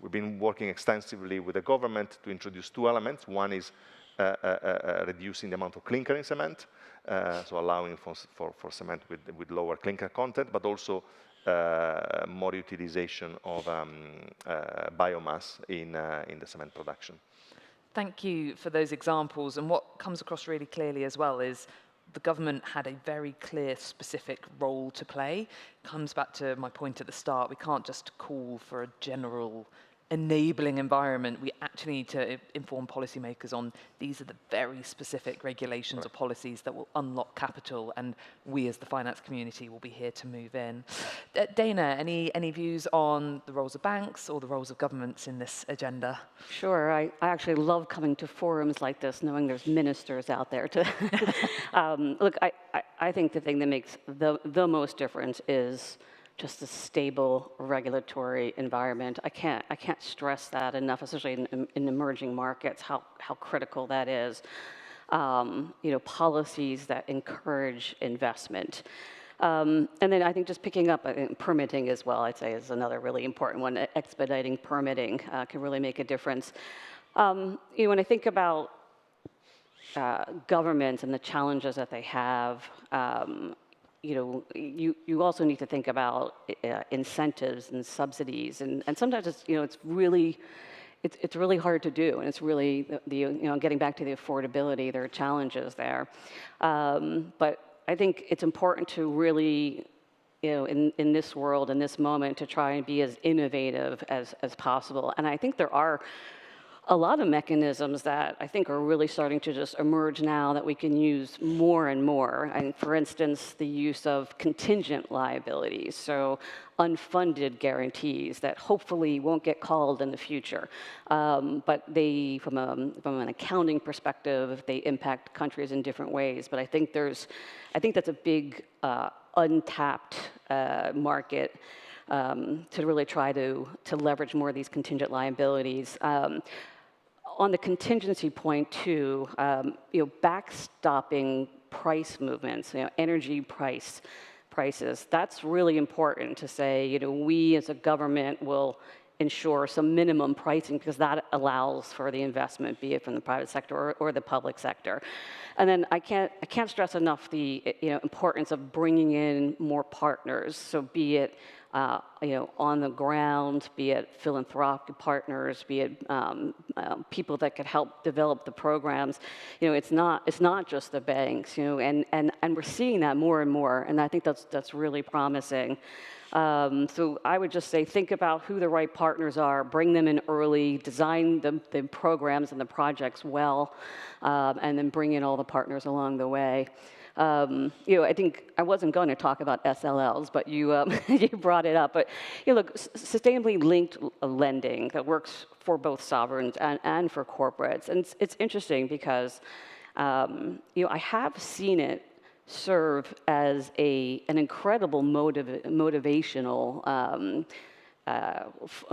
we've been working extensively with the government to introduce two elements. One is reducing the amount of clinker in cement, so allowing for cement with lower clinker content, but also more utilization of biomass in the cement production. Thank you for those examples. And what comes across really clearly as well is the government had a very clear, specific role to play. Comes back to my point at the start, we can't just call for a general enabling environment. We actually need to inform policymakers on these are the very specific regulations or policies that will unlock capital, and we as the finance community will be here to move in. Dana, any views on the roles of banks or the roles of governments in this agenda? Sure, I actually love coming to forums like this, knowing there's ministers out there to look. I think the thing that makes the most difference is just a stable regulatory environment. I can't stress that enough, especially in emerging markets, how critical that is. Policies that encourage investment. And then I think just picking up permitting as well, I'd say is another really important one. Expediting permitting can really make a difference. When I think about governments and the challenges that they have, you also need to think about incentives and subsidies, and sometimes it's really hard to do, and it's really getting back to the affordability. There are challenges there, but I think it's important to really, in this world, in this moment, to try and be as innovative as possible. And I think there are a lot of mechanisms that I think are really starting to just emerge now that we can use more and more. And for instance, the use of contingent liabilities, so unfunded guarantees that hopefully won't get called in the future. But they, from an accounting perspective, they impact countries in different ways. But I think that's a big untapped market to really try to leverage more of these contingent liabilities. On the contingency point too, backstopping price movements, energy prices, that's really important to say, we as a government will ensure some minimum pricing because that allows for the investment, be it from the private sector or the public sector. And then I can't stress enough the importance of bringing in more partners. So be it on the ground, be it philanthropic partners, be it people that could help develop the programs. It's not just the banks. And we're seeing that more and more, and I think that's really promising. So I would just say, think about who the right partners are, bring them in early, design the programs and the projects well, and then bring in all the partners along the way. I think I wasn't going to talk about SLLs, but you you brought it up. But look, sustainably linked lending that works for both sovereigns and for corporates, and it's interesting because I have seen it serve as an incredible motivational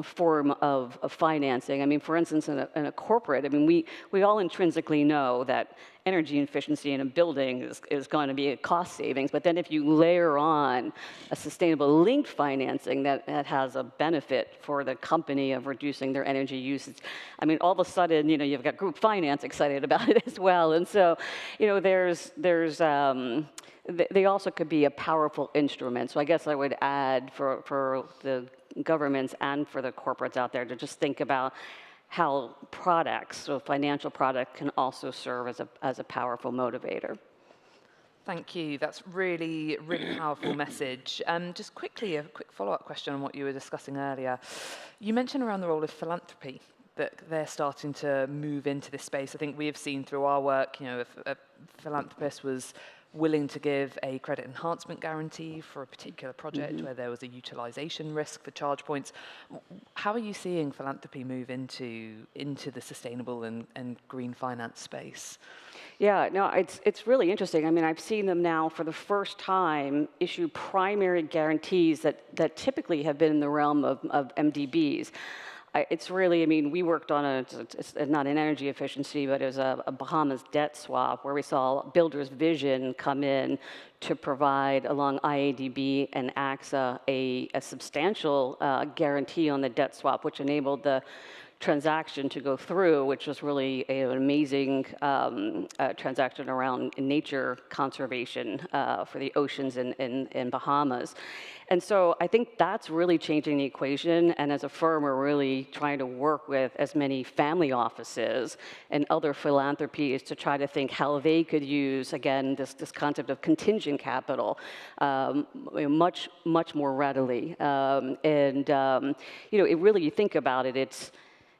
form of financing. I mean, for instance, in a corporate, I mean, we all intrinsically know that energy efficiency in a building is going to be a cost savings, but then if you layer on a sustainable linked financing that has a benefit for the company of reducing their energy usage, I mean, all of a sudden, you've got group finance excited about it as well. And so, they also could be a powerful instrument. So I guess I would add for the governments and for the corporates out there to just think about how products, so financial product, can also serve as a powerful motivator. Thank you. That's really, really powerful message. Just quickly, a quick follow-up question on what you were discussing earlier. You mentioned around the role of philanthropy, that they're starting to move into this space. I think we have seen through our work, if a philanthropist was willing to give a credit enhancement guarantee for a particular project where there was a utilization risk for charge points. How are you seeing philanthropy move into the sustainable and green finance space? Yeah, no, it's really interesting. I mean, I've seen them now for the first time issue primary guarantees that typically have been in the realm of MDBs. It's really, I mean, we worked on it's not an energy efficiency, but it was a Bahamas debt swap where we saw Builders Vision come in to provide, along IADB and AXA, a substantial guarantee on the debt swap, which enabled the transaction to go through, which was really an amazing transaction around nature conservation for the oceans in Bahamas. And so I think that's really changing the equation. And as a firm, we're really trying to work with as many family offices and other philanthropies to try to think how they could use, again, this concept of contingent capital much more readily. It really, you think about it, it's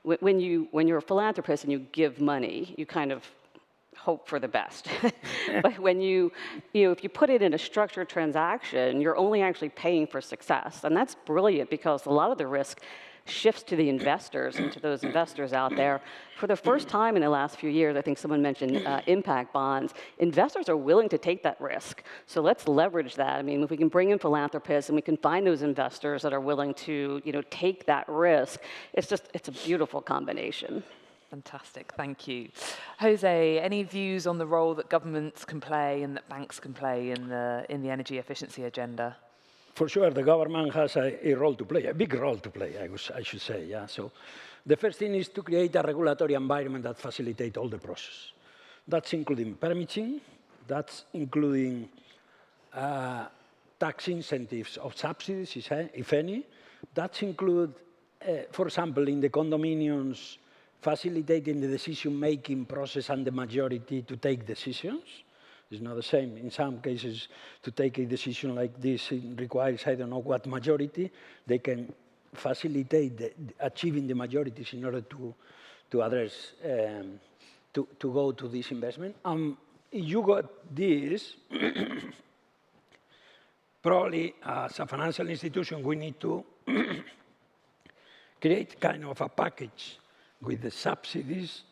when you're a philanthropist and you give money, you kind of hope for the best. But when if you put it in a structured transaction, you're only actually paying for success. And that's brilliant because a lot of the risk shifts to the investors and to those investors out there. For the first time in the last few years, I think someone mentioned impact bonds. Investors are willing to take that risk. So let's leverage that. I mean, if we can bring in philanthropists and we can find those investors that are willing to take that risk, it's a beautiful combination. Fantastic, thank you. Jose, any views on the role that governments can play and that banks can play in the energy efficiency agenda? For sure, the government has a role to play, a big role to play, I should say. Yeah. So the first thing is to create a regulatory environment that facilitates all the process. That's including permitting, that's including tax incentives of subsidies, if any. That's include, for example, in the condominiums, facilitating the decision-making process and the majority to take decisions. It's not the same. In some cases, to take a decision like this, it requires, I don't know what majority. They can facilitate achieving the majorities in order to address, to go to this investment. You got this, probably as a financial institution, we need to create kind of a package with the subsidies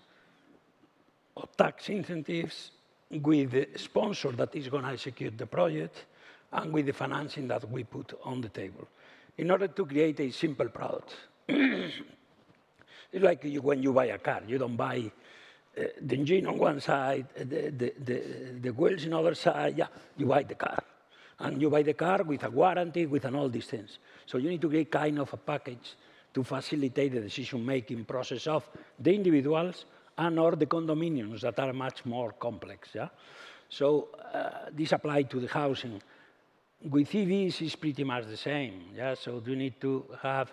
or tax incentives, with the sponsor that is going to execute the project, and with the financing that we put on the table, in order to create a simple product. It's like when you buy a car. You don't buy the engine on one side, the wheels on the other side. Yeah, you buy the car. And you buy the car with a warranty, with all these things. So you need to create kind of a package to facilitate the decision-making process of the individuals and or the condominiums that are much more complex. Yeah? So this applies to the housing. With EVs, it's pretty much the same. Yeah? So you need to have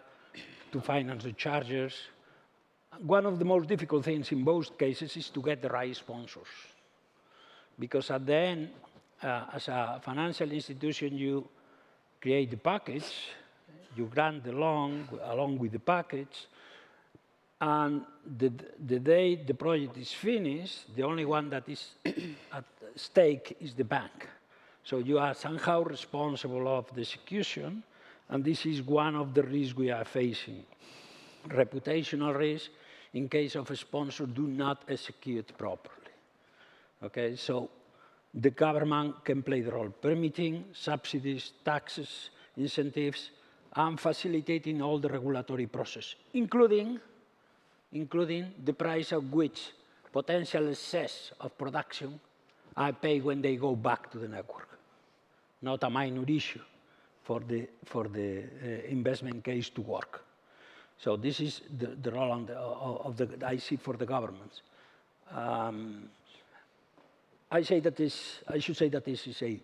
to finance the chargers. One of the most difficult things in both cases is to get the right sponsors. Because at the end, as a financial institution, you create the package, you grant the loan along with the package, and the day the project is finished, the only one that is at stake is the bank. So you are somehow responsible of the execution, and this is one of the risks we are facing. Reputational risk in case of a sponsor do not execute properly. Okay, so the government can play the role, permitting, subsidies, taxes, incentives, and facilitating all the regulatory process, including the price at which potential excess of production are paid when they go back to the network. Not a minor issue for the investment case to work. So this is the role I see for the governments. I should say that this is a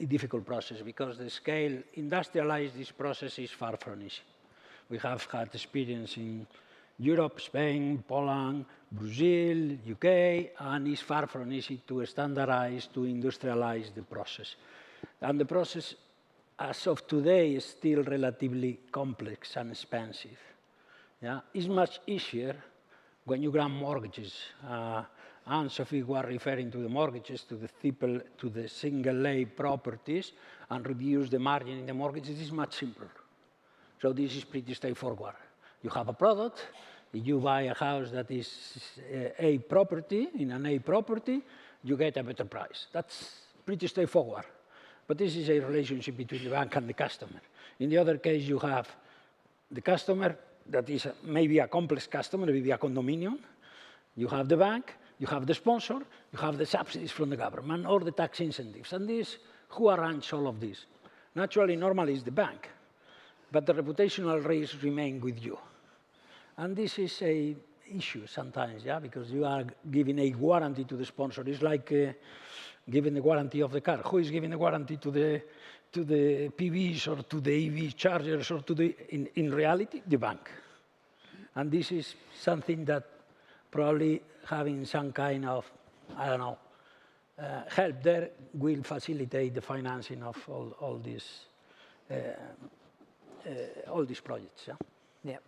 difficult process because the scale, industrialize this process is far from easy. We have had experience in Europe, Spain, Poland, Brazil, UK, and it's far from easy to standardize, to industrialize the process. And the process, as of today, is still relatively complex and expensive. Yeah? It's much easier when you grant mortgages. And Sophie was referring to the mortgages, to the single-A properties, and reduce the margin in the mortgages. This is much simpler. So this is pretty straightforward. You have a product. You buy a house that is A property, in an A property, you get a better price. That's pretty straightforward. But this is a relationship between the bank and the customer. In the other case, you have the customer that is maybe a complex customer, maybe a condominium. You have the bank. You have the sponsor, you have the subsidies from the government, or the tax incentives. And this, who arranges all of this? Naturally, normally it's the bank, but the reputational risks remain with you. And this is a issue sometimes, yeah, because you are giving a warranty to the sponsor. It's like giving the warranty of the car. Who is giving the warranty to the PVs or to the EV chargers or to the, in reality, the bank. And this is something that probably having some kind of, I don't know, help there will facilitate the financing of all these projects. Yeah? Yeah,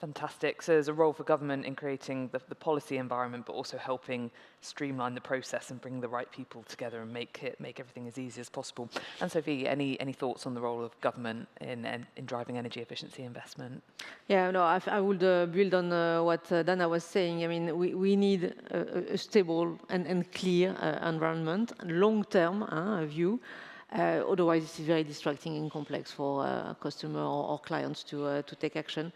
fantastic. So there's a role for government in creating the policy environment, but also helping streamline the process and bring the right people together and make everything as easy as possible. And Sophie, any thoughts on the role of government in driving energy efficiency investment? Yeah, no, I would build on what Dana was saying. I mean, we need a stable and clear environment, long-term view. Otherwise, it's very distracting and complex for customer or clients to take action.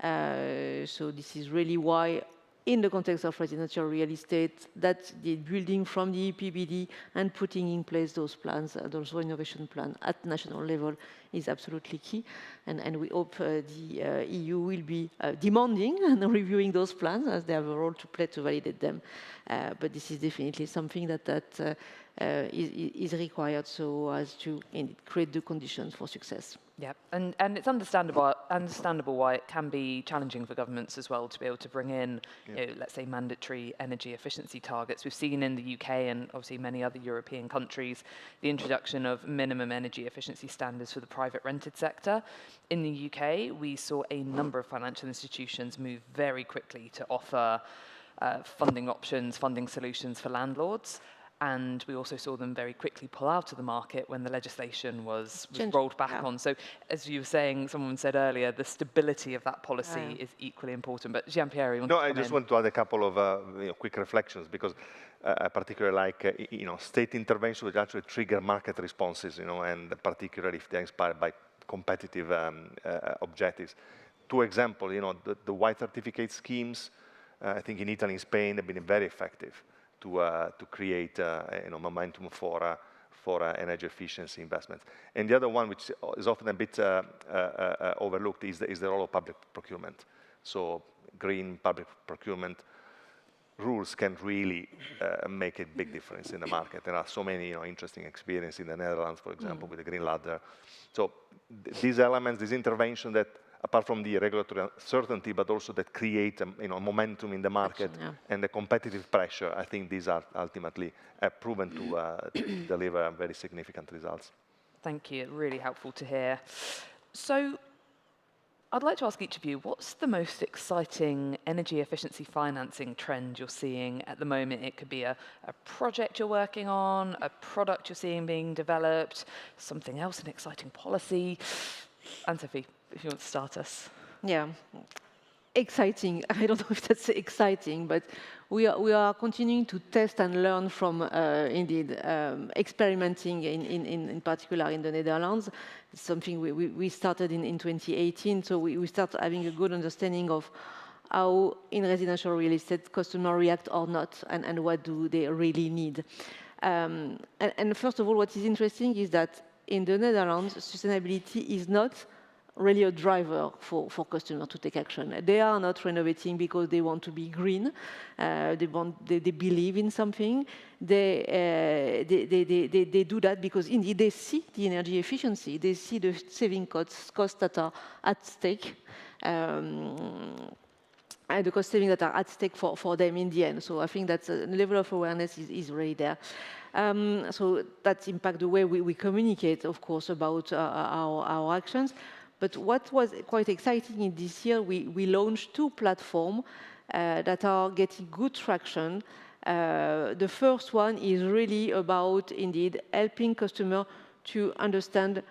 So this is really why, in the context of residential real estate, that the building from the EPBD and putting in place those plans, those renovation plans at national level is absolutely key. And we hope the EU will be demanding and reviewing those plans, as they have a role to play to validate them. But this is definitely something that is required so as to create the conditions for success. Yeah, and it's understandable why it can be challenging for governments as well to be able to bring in, you know, let's say, mandatory energy efficiency targets. We've seen in the UK and obviously many other European countries the introduction of minimum energy efficiency standards for the private rented sector. In the UK, we saw a number of financial institutions move very quickly to offer funding options, funding solutions for landlords. And we also saw them very quickly pull out of the market when the legislation was rolled back on. So as you were saying, someone said earlier, the stability of that policy is equally important. But Jean-Pierre, you want to come in? I just want to add a couple of quick reflections, because I particularly like state intervention which actually trigger market responses, and particularly if they're inspired by competitive objectives. Two examples, the white certificate schemes, I think in Italy and Spain have been very effective to create momentum for energy efficiency investments. And the other one, which is often a bit overlooked, is the role of public procurement. So green public procurement rules can really make a big difference in the market. There are so many interesting experiences in the Netherlands, for example, with the Green Ladder. So these elements, this intervention that, apart from the regulatory certainty, but also that create momentum in the market and the competitive pressure, I think these are ultimately proven to deliver very significant results. Thank you, really helpful to hear. So I'd like to ask each of you, what's the most exciting energy efficiency financing trend you're seeing at the moment? It could be a project you're working on, a product you're seeing being developed, something else, an exciting policy. Anne-Sophie, if you want to start us. Yeah, exciting. I don't know if that's exciting, but we are continuing to test and learn from, indeed, experimenting in particular in the Netherlands. It's something we started in 2018, so we started having a good understanding of how in residential real estate customers react or not, and what do they really need. And first of all, what is interesting is that in the Netherlands, sustainability is not really a driver for customers to take action. They are not renovating because they want to be green. They believe in something. They do that because indeed they see the energy efficiency. They see the saving costs that are at stake. And the cost savings that are at stake for them in the end. So I think that the level of awareness is really there. So that impacts the way we communicate, of course, about our actions. But what was quite exciting in this year, we launched 2 platforms that are getting good traction. The first one is really about, indeed, helping customers to understand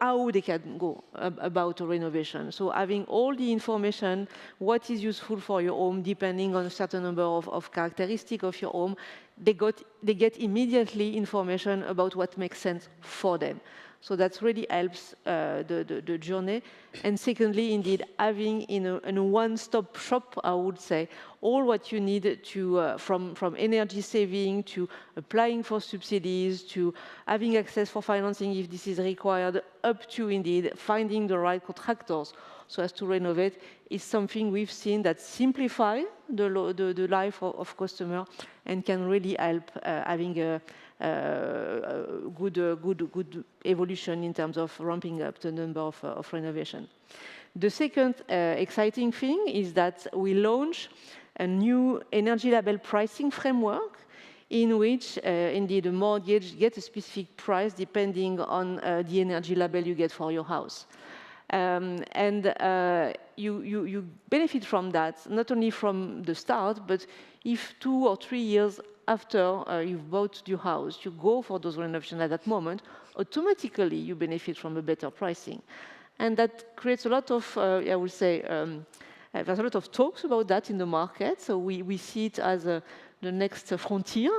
how they can go about a renovation. So having all the information, what is useful for your home, depending on a certain number of characteristics of your home, they get immediately information about what makes sense for them. So that really helps the journey. And secondly, indeed, having in a one-stop shop, I would say, all what you need to, from energy saving to applying for subsidies to having access for financing if this is required, up to indeed finding the right contractors so as to renovate, is something we've seen that simplify the life of customer and can really help having a good evolution in terms of ramping up the number of renovation. The second exciting thing is that we launch a new energy label pricing framework in which indeed a mortgage gets a specific price depending on the energy label you get for your house. You benefit from that, not only from the start, but if 2 or 3 years after you've bought your house, you go for those renovations at that moment, automatically you benefit from a better pricing. And that creates a lot of, I would say, there's a lot of talks about that in the market, so we see it as the next frontier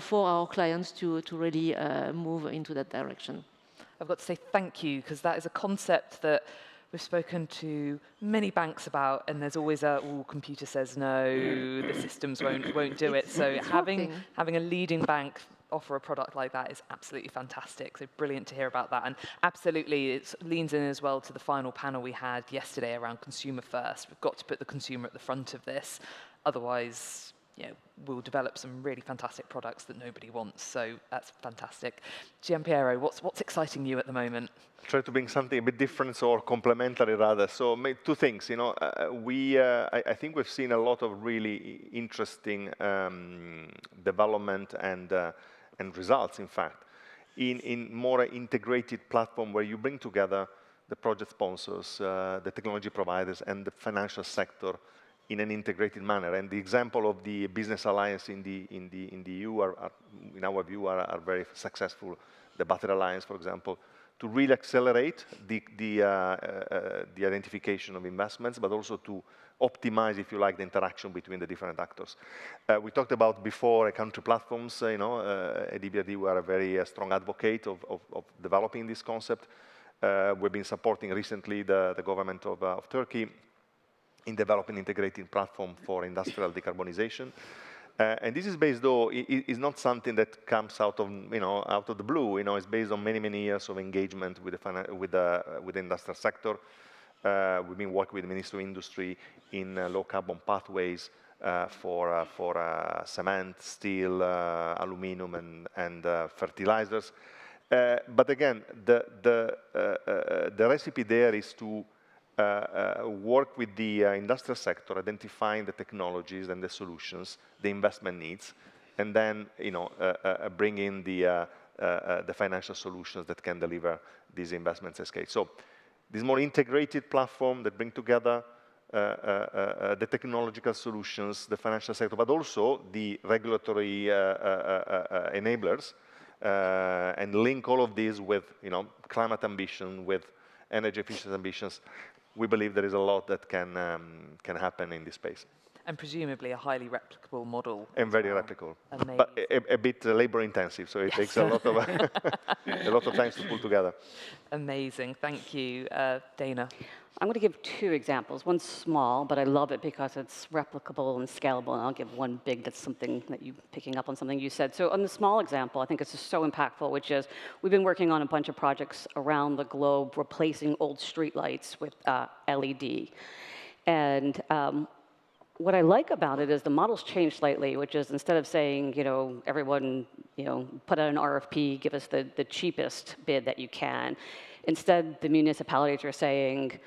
for our clients to really move into that direction. I've got to say thank you, because that is a concept that we've spoken to many banks about, and there's always a, oh, computer says no, the systems won't do it. So having a leading bank offer a product like that is absolutely fantastic. So brilliant to hear about that. And absolutely, it leans in as well to the final panel we had yesterday around consumer first. We've got to put the consumer at the front of this. Otherwise, we'll develop some really fantastic products that nobody wants. So that's fantastic. Giampiero, what's exciting you at the moment? Try to bring something a bit different or complementary rather. So two things. I think we've seen a lot of really interesting development and results, in fact, in more integrated platform where you bring together the project sponsors, the technology providers, and the financial sector in an integrated manner. And the example of the business alliance in the EU in our view, are very successful. The Battery Alliance, for example, to really accelerate the identification of investments, but also to optimize, if you like, the interaction between the different actors. We talked about before country platforms. At EBRD, we are a very strong advocate of developing this concept. We've been supporting recently the government of Turkey in developing integrated platform for industrial decarbonization. And this is based, though, is not something that comes out of the blue. It's based on many years of engagement with the industrial sector. We've been working with the Ministry of Industry in low carbon pathways for cement, steel, aluminum, and fertilizers. But again, the recipe there is to work with the industrial sector, identifying the technologies and the solutions, the investment needs, and then bring in the financial solutions that can deliver these investments at scale. So this more integrated platform that bring together the technological solutions, the financial sector, but also the regulatory enablers, and link all of these with climate ambition, with energy efficiency ambitions. We believe there is a lot that can happen in this space. And presumably a highly replicable model. And very replicable. Amazing. But a bit labor intensive, so it takes a lot of a lot of time to pull together. Amazing, thank you. Dana. I'm going to give 2 examples. One's small, but I love it because it's replicable and scalable, and I'll give one big that's something that picking up on something you said. So on the small example, I think it's just so impactful, which is we've been working on a bunch of projects around the globe replacing old streetlights with LED. And what I like about it is the model's changed slightly, which is instead of saying, everyone, put out an RFP, give us the cheapest bid that you can. Instead, the municipalities are saying,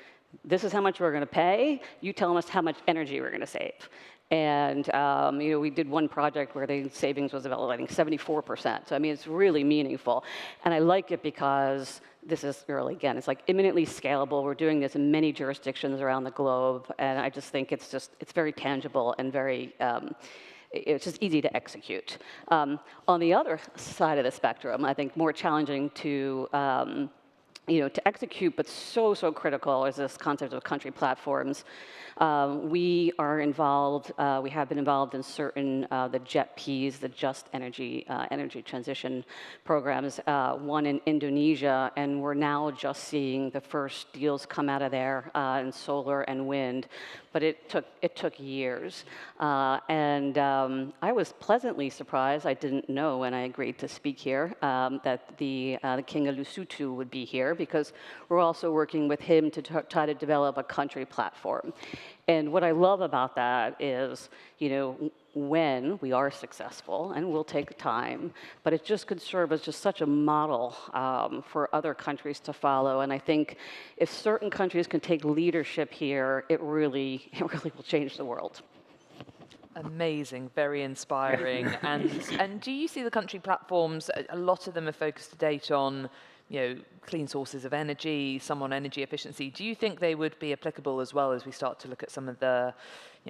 this is how much we're going to pay. You tell us how much energy we're going to save. And we did one project where the savings was about, I think, 74%. So I mean, it's really meaningful. And I like it because this is early again. It's like imminently scalable. We're doing this in many jurisdictions around the globe, and I just think it's very tangible and very. It's just easy to execute. On the other side of the spectrum, I think more challenging to to execute, but so critical is this concept of country platforms. We are involved, we have been involved in certain, the JETPs, the Just Energy Transition programs, one in Indonesia, and we're now just seeing the first deals come out of there in solar and wind, but it took years. I was pleasantly surprised, I didn't know when I agreed to speak here, that the King of Lesotho would be here, because we're also working with him to try to develop a country platform. And what I love about that is, when we are successful, and we'll take time, but it just could serve as just such a model for other countries to follow. And I think if certain countries can take leadership here, it really will change the world. Amazing, very inspiring. And do you see the country platforms, a lot of them are focused to date on clean sources of energy, some on energy efficiency. Do you think they would be applicable as well as we start to look at some of the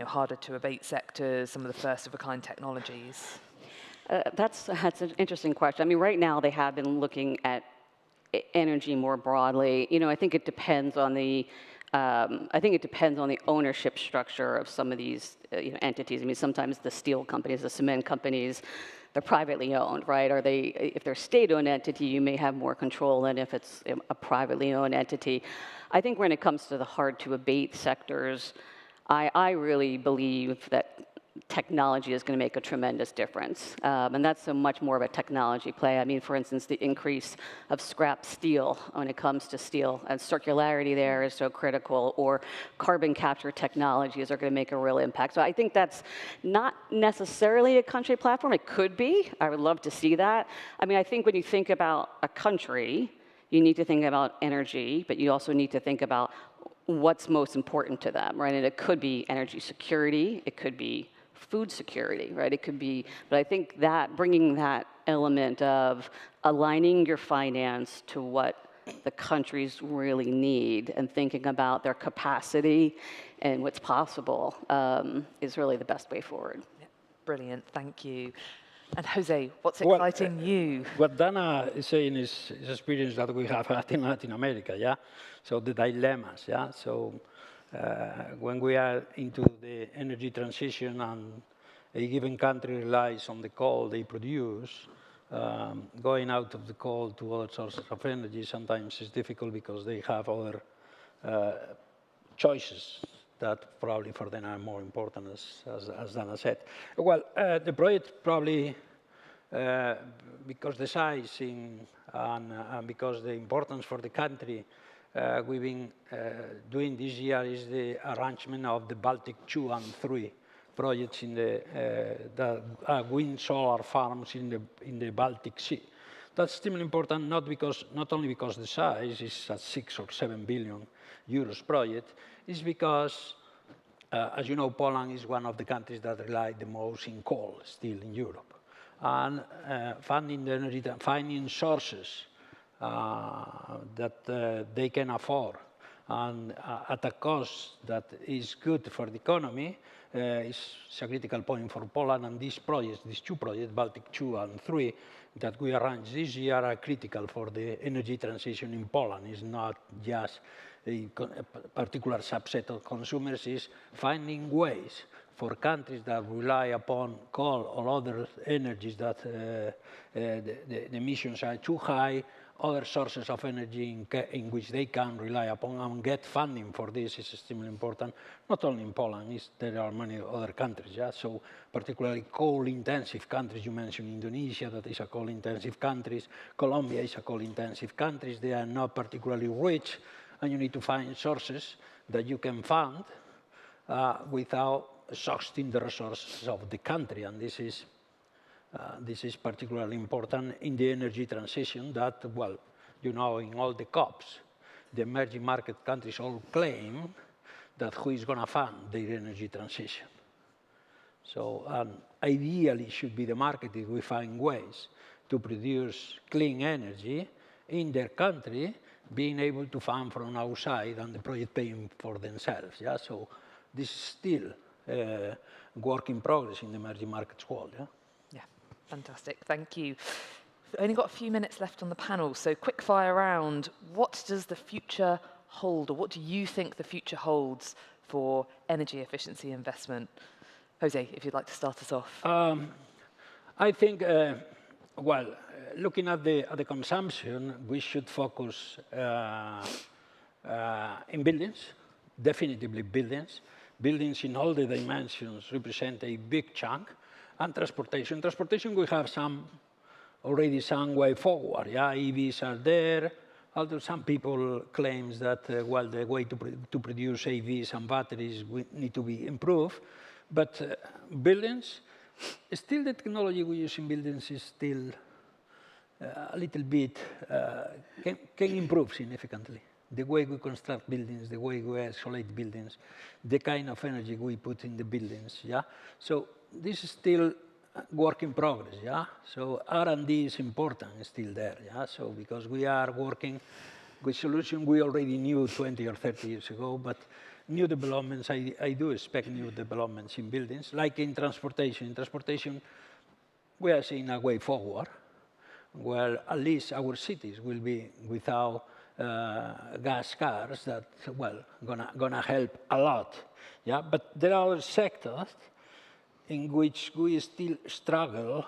harder to abate sectors, some of the first of a kind technologies? That's an interesting question. I mean, right now they have been looking at energy more broadly. I think it depends on the ownership structure of some of these entities. I mean, sometimes the steel companies, the cement companies, they're privately owned, right? If they're a state-owned entity, you may have more control than if it's a privately owned entity. I think when it comes to the hard-to-abate sectors, I really believe that technology is going to make a tremendous difference. And that's so much more of a technology play. I mean, for instance, the increase of scrap steel when it comes to steel, and circularity there is so critical, or carbon capture technologies are going to make a real impact. So I think that's not necessarily a country platform. It could be. I would love to see that. I mean, I think when you think about a country, you need to think about energy, but you also need to think about what's most important to them, right? And it could be energy security. It could be food security, right? It could be, but I think that bringing that element of aligning your finance to what the countries really need and thinking about their capacity and what's possible is really the best way forward. Yeah, brilliant, thank you. And Jose, what's exciting you? What Dana is saying is experience that we have had in Latin America, yeah? So the dilemmas, yeah? So when we are into the energy transition and a given country relies on the coal they produce, going out of the coal to other sources of energy sometimes is difficult because they have other choices that probably for them are more important, as Dana said. Well, the project probably, because the size and because the importance for the country, we've been doing this year is the arrangement of the Baltic 2 and 3 projects in the wind solar farms in the Baltic Sea. That's still important, not only because the size is a 6 or 7 billion euros project, it's because, as you know, Poland is one of the countries that rely the most in coal still in Europe. And funding the energy, finding sources that they can afford and at a cost that is good for the economy is a critical point for Poland. And these projects, these two projects, Baltic 2 and 3, that we arranged this year are critical for the energy transition in Poland. It's not just a particular subset of consumers, it's finding ways for countries that rely upon coal or other energies that the emissions are too high, other sources of energy in which they can rely upon and get funding for this is extremely important, not only in Poland, there are many other countries. Yeah? So particularly coal-intensive countries, you mentioned Indonesia, that is a coal-intensive country, Colombia is a coal-intensive country, they are not particularly rich, and you need to find sources that you can fund without exhausting the resources of the country, and this is particularly important in the energy transition that, well, you know, in all the COPs, the emerging market countries all claim that who is going to fund their energy transition. So ideally it should be the market if we find ways to produce clean energy in their country, being able to fund from outside and the project paying for themselves. Yeah? So this is still work in progress in the emerging markets world. Yeah? Yeah, fantastic. Thank you. only got a few minutes left on the panel, so quick fire round. What does the future hold, or what do you think the future holds for energy efficiency investment? Jose, if you'd like to start us off. I think, well, looking at the consumption, we should focus in buildings, definitively buildings. Buildings in all the dimensions represent a big chunk, and transportation. Transportation, we have already some way forward. Yeah, EVs are there, although some people claim that, well, the way to produce EVs and batteries need to be improved. But buildings, still the technology we use in buildings is still a little bit, can improve significantly. The way we construct buildings, the way we isolate buildings, the kind of energy we put in the buildings, yeah? So this is still work in progress, yeah? So R&D is important, still there, yeah? So because we are working with solutions we already knew 20 or 30 years ago, but new developments, I do expect new developments in buildings, like in transportation. In transportation, we are seeing a way forward, where at least our cities will be without gas cars that, well, gonna help a lot, yeah? But there are other sectors in which we still struggle,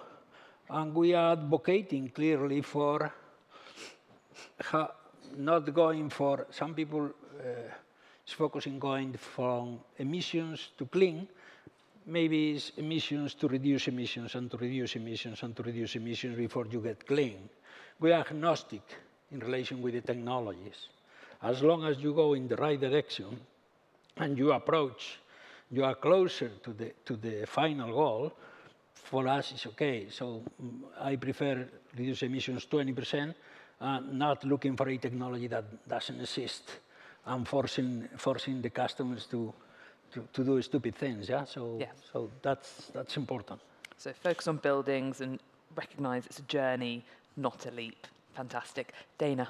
and we are advocating clearly for not going for, some people is focusing going from emissions to clean, maybe it's emissions to reduce emissions and to reduce emissions and to reduce emissions before you get clean. We are agnostic in relation with the technologies. As long as you go in the right direction and you approach, you are closer to the final goal, for us it's okay. So I prefer reduce emissions 20%, not looking for a technology that doesn't exist and forcing the customers to do stupid things, yeah? So, Yeah. So that's important. So focus on buildings and recognize it's a journey, not a leap. Fantastic. Dana.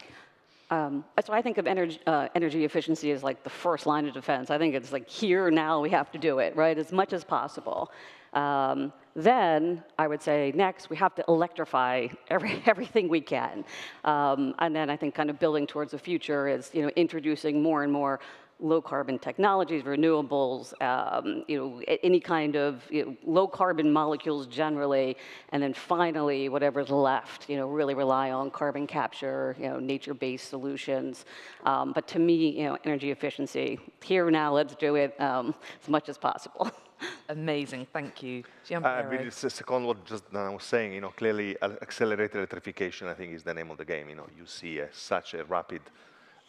So I think of energy efficiency as like the first line of defense. I think it's like here, now, we have to do it, right, as much as possible. Then I would say next, we have to electrify everything we can. And then I think kind of building towards the future is, introducing more and more low carbon technologies, renewables, any kind of low carbon molecules generally, and then finally, whatever's left, really rely on carbon capture, nature-based solutions. But to me, energy efficiency, here now, let's do it as much as possible. Amazing, thank you. I really second what just I was saying. Clearly, accelerated electrification, I think, is the name of the game. You see such a rapid,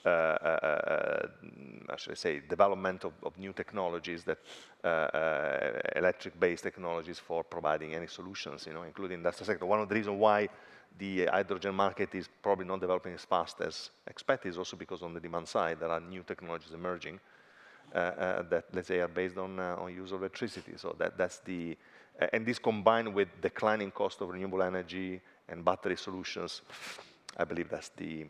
how should I say, development of new technologies that electric-based technologies for providing any solutions, including industrial sector. One of the reasons why the hydrogen market is probably not developing as fast as expected is also because on the demand side there are new technologies emerging that, let's say, are based on use of electricity. So that's the, and this combined with declining cost of renewable energy and battery solutions, I believe that's the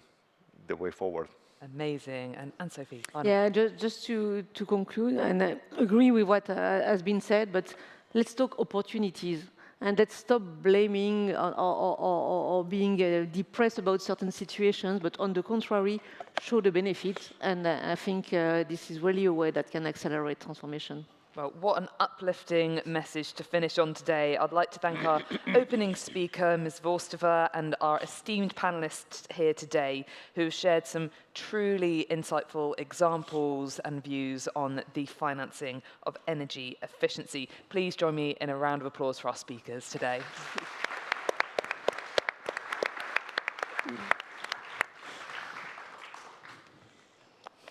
way forward. Amazing. And Sophie? Yeah, just to conclude, and I agree with what has been said, but let's talk opportunities. And let's stop blaming or being depressed about certain situations, but on the contrary, show the benefits. And I think this is really a way that can accelerate transformation. Well, what an uplifting message to finish on today. I'd like to thank our opening speaker, Ms. Vorstova, and our esteemed panellists here today, who have shared some truly insightful examples and views on the financing of energy efficiency. Please join me in a round of applause for our speakers today.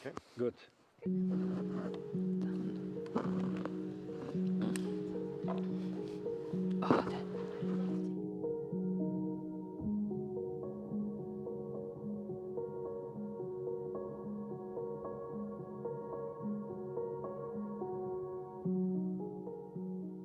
Okay, good.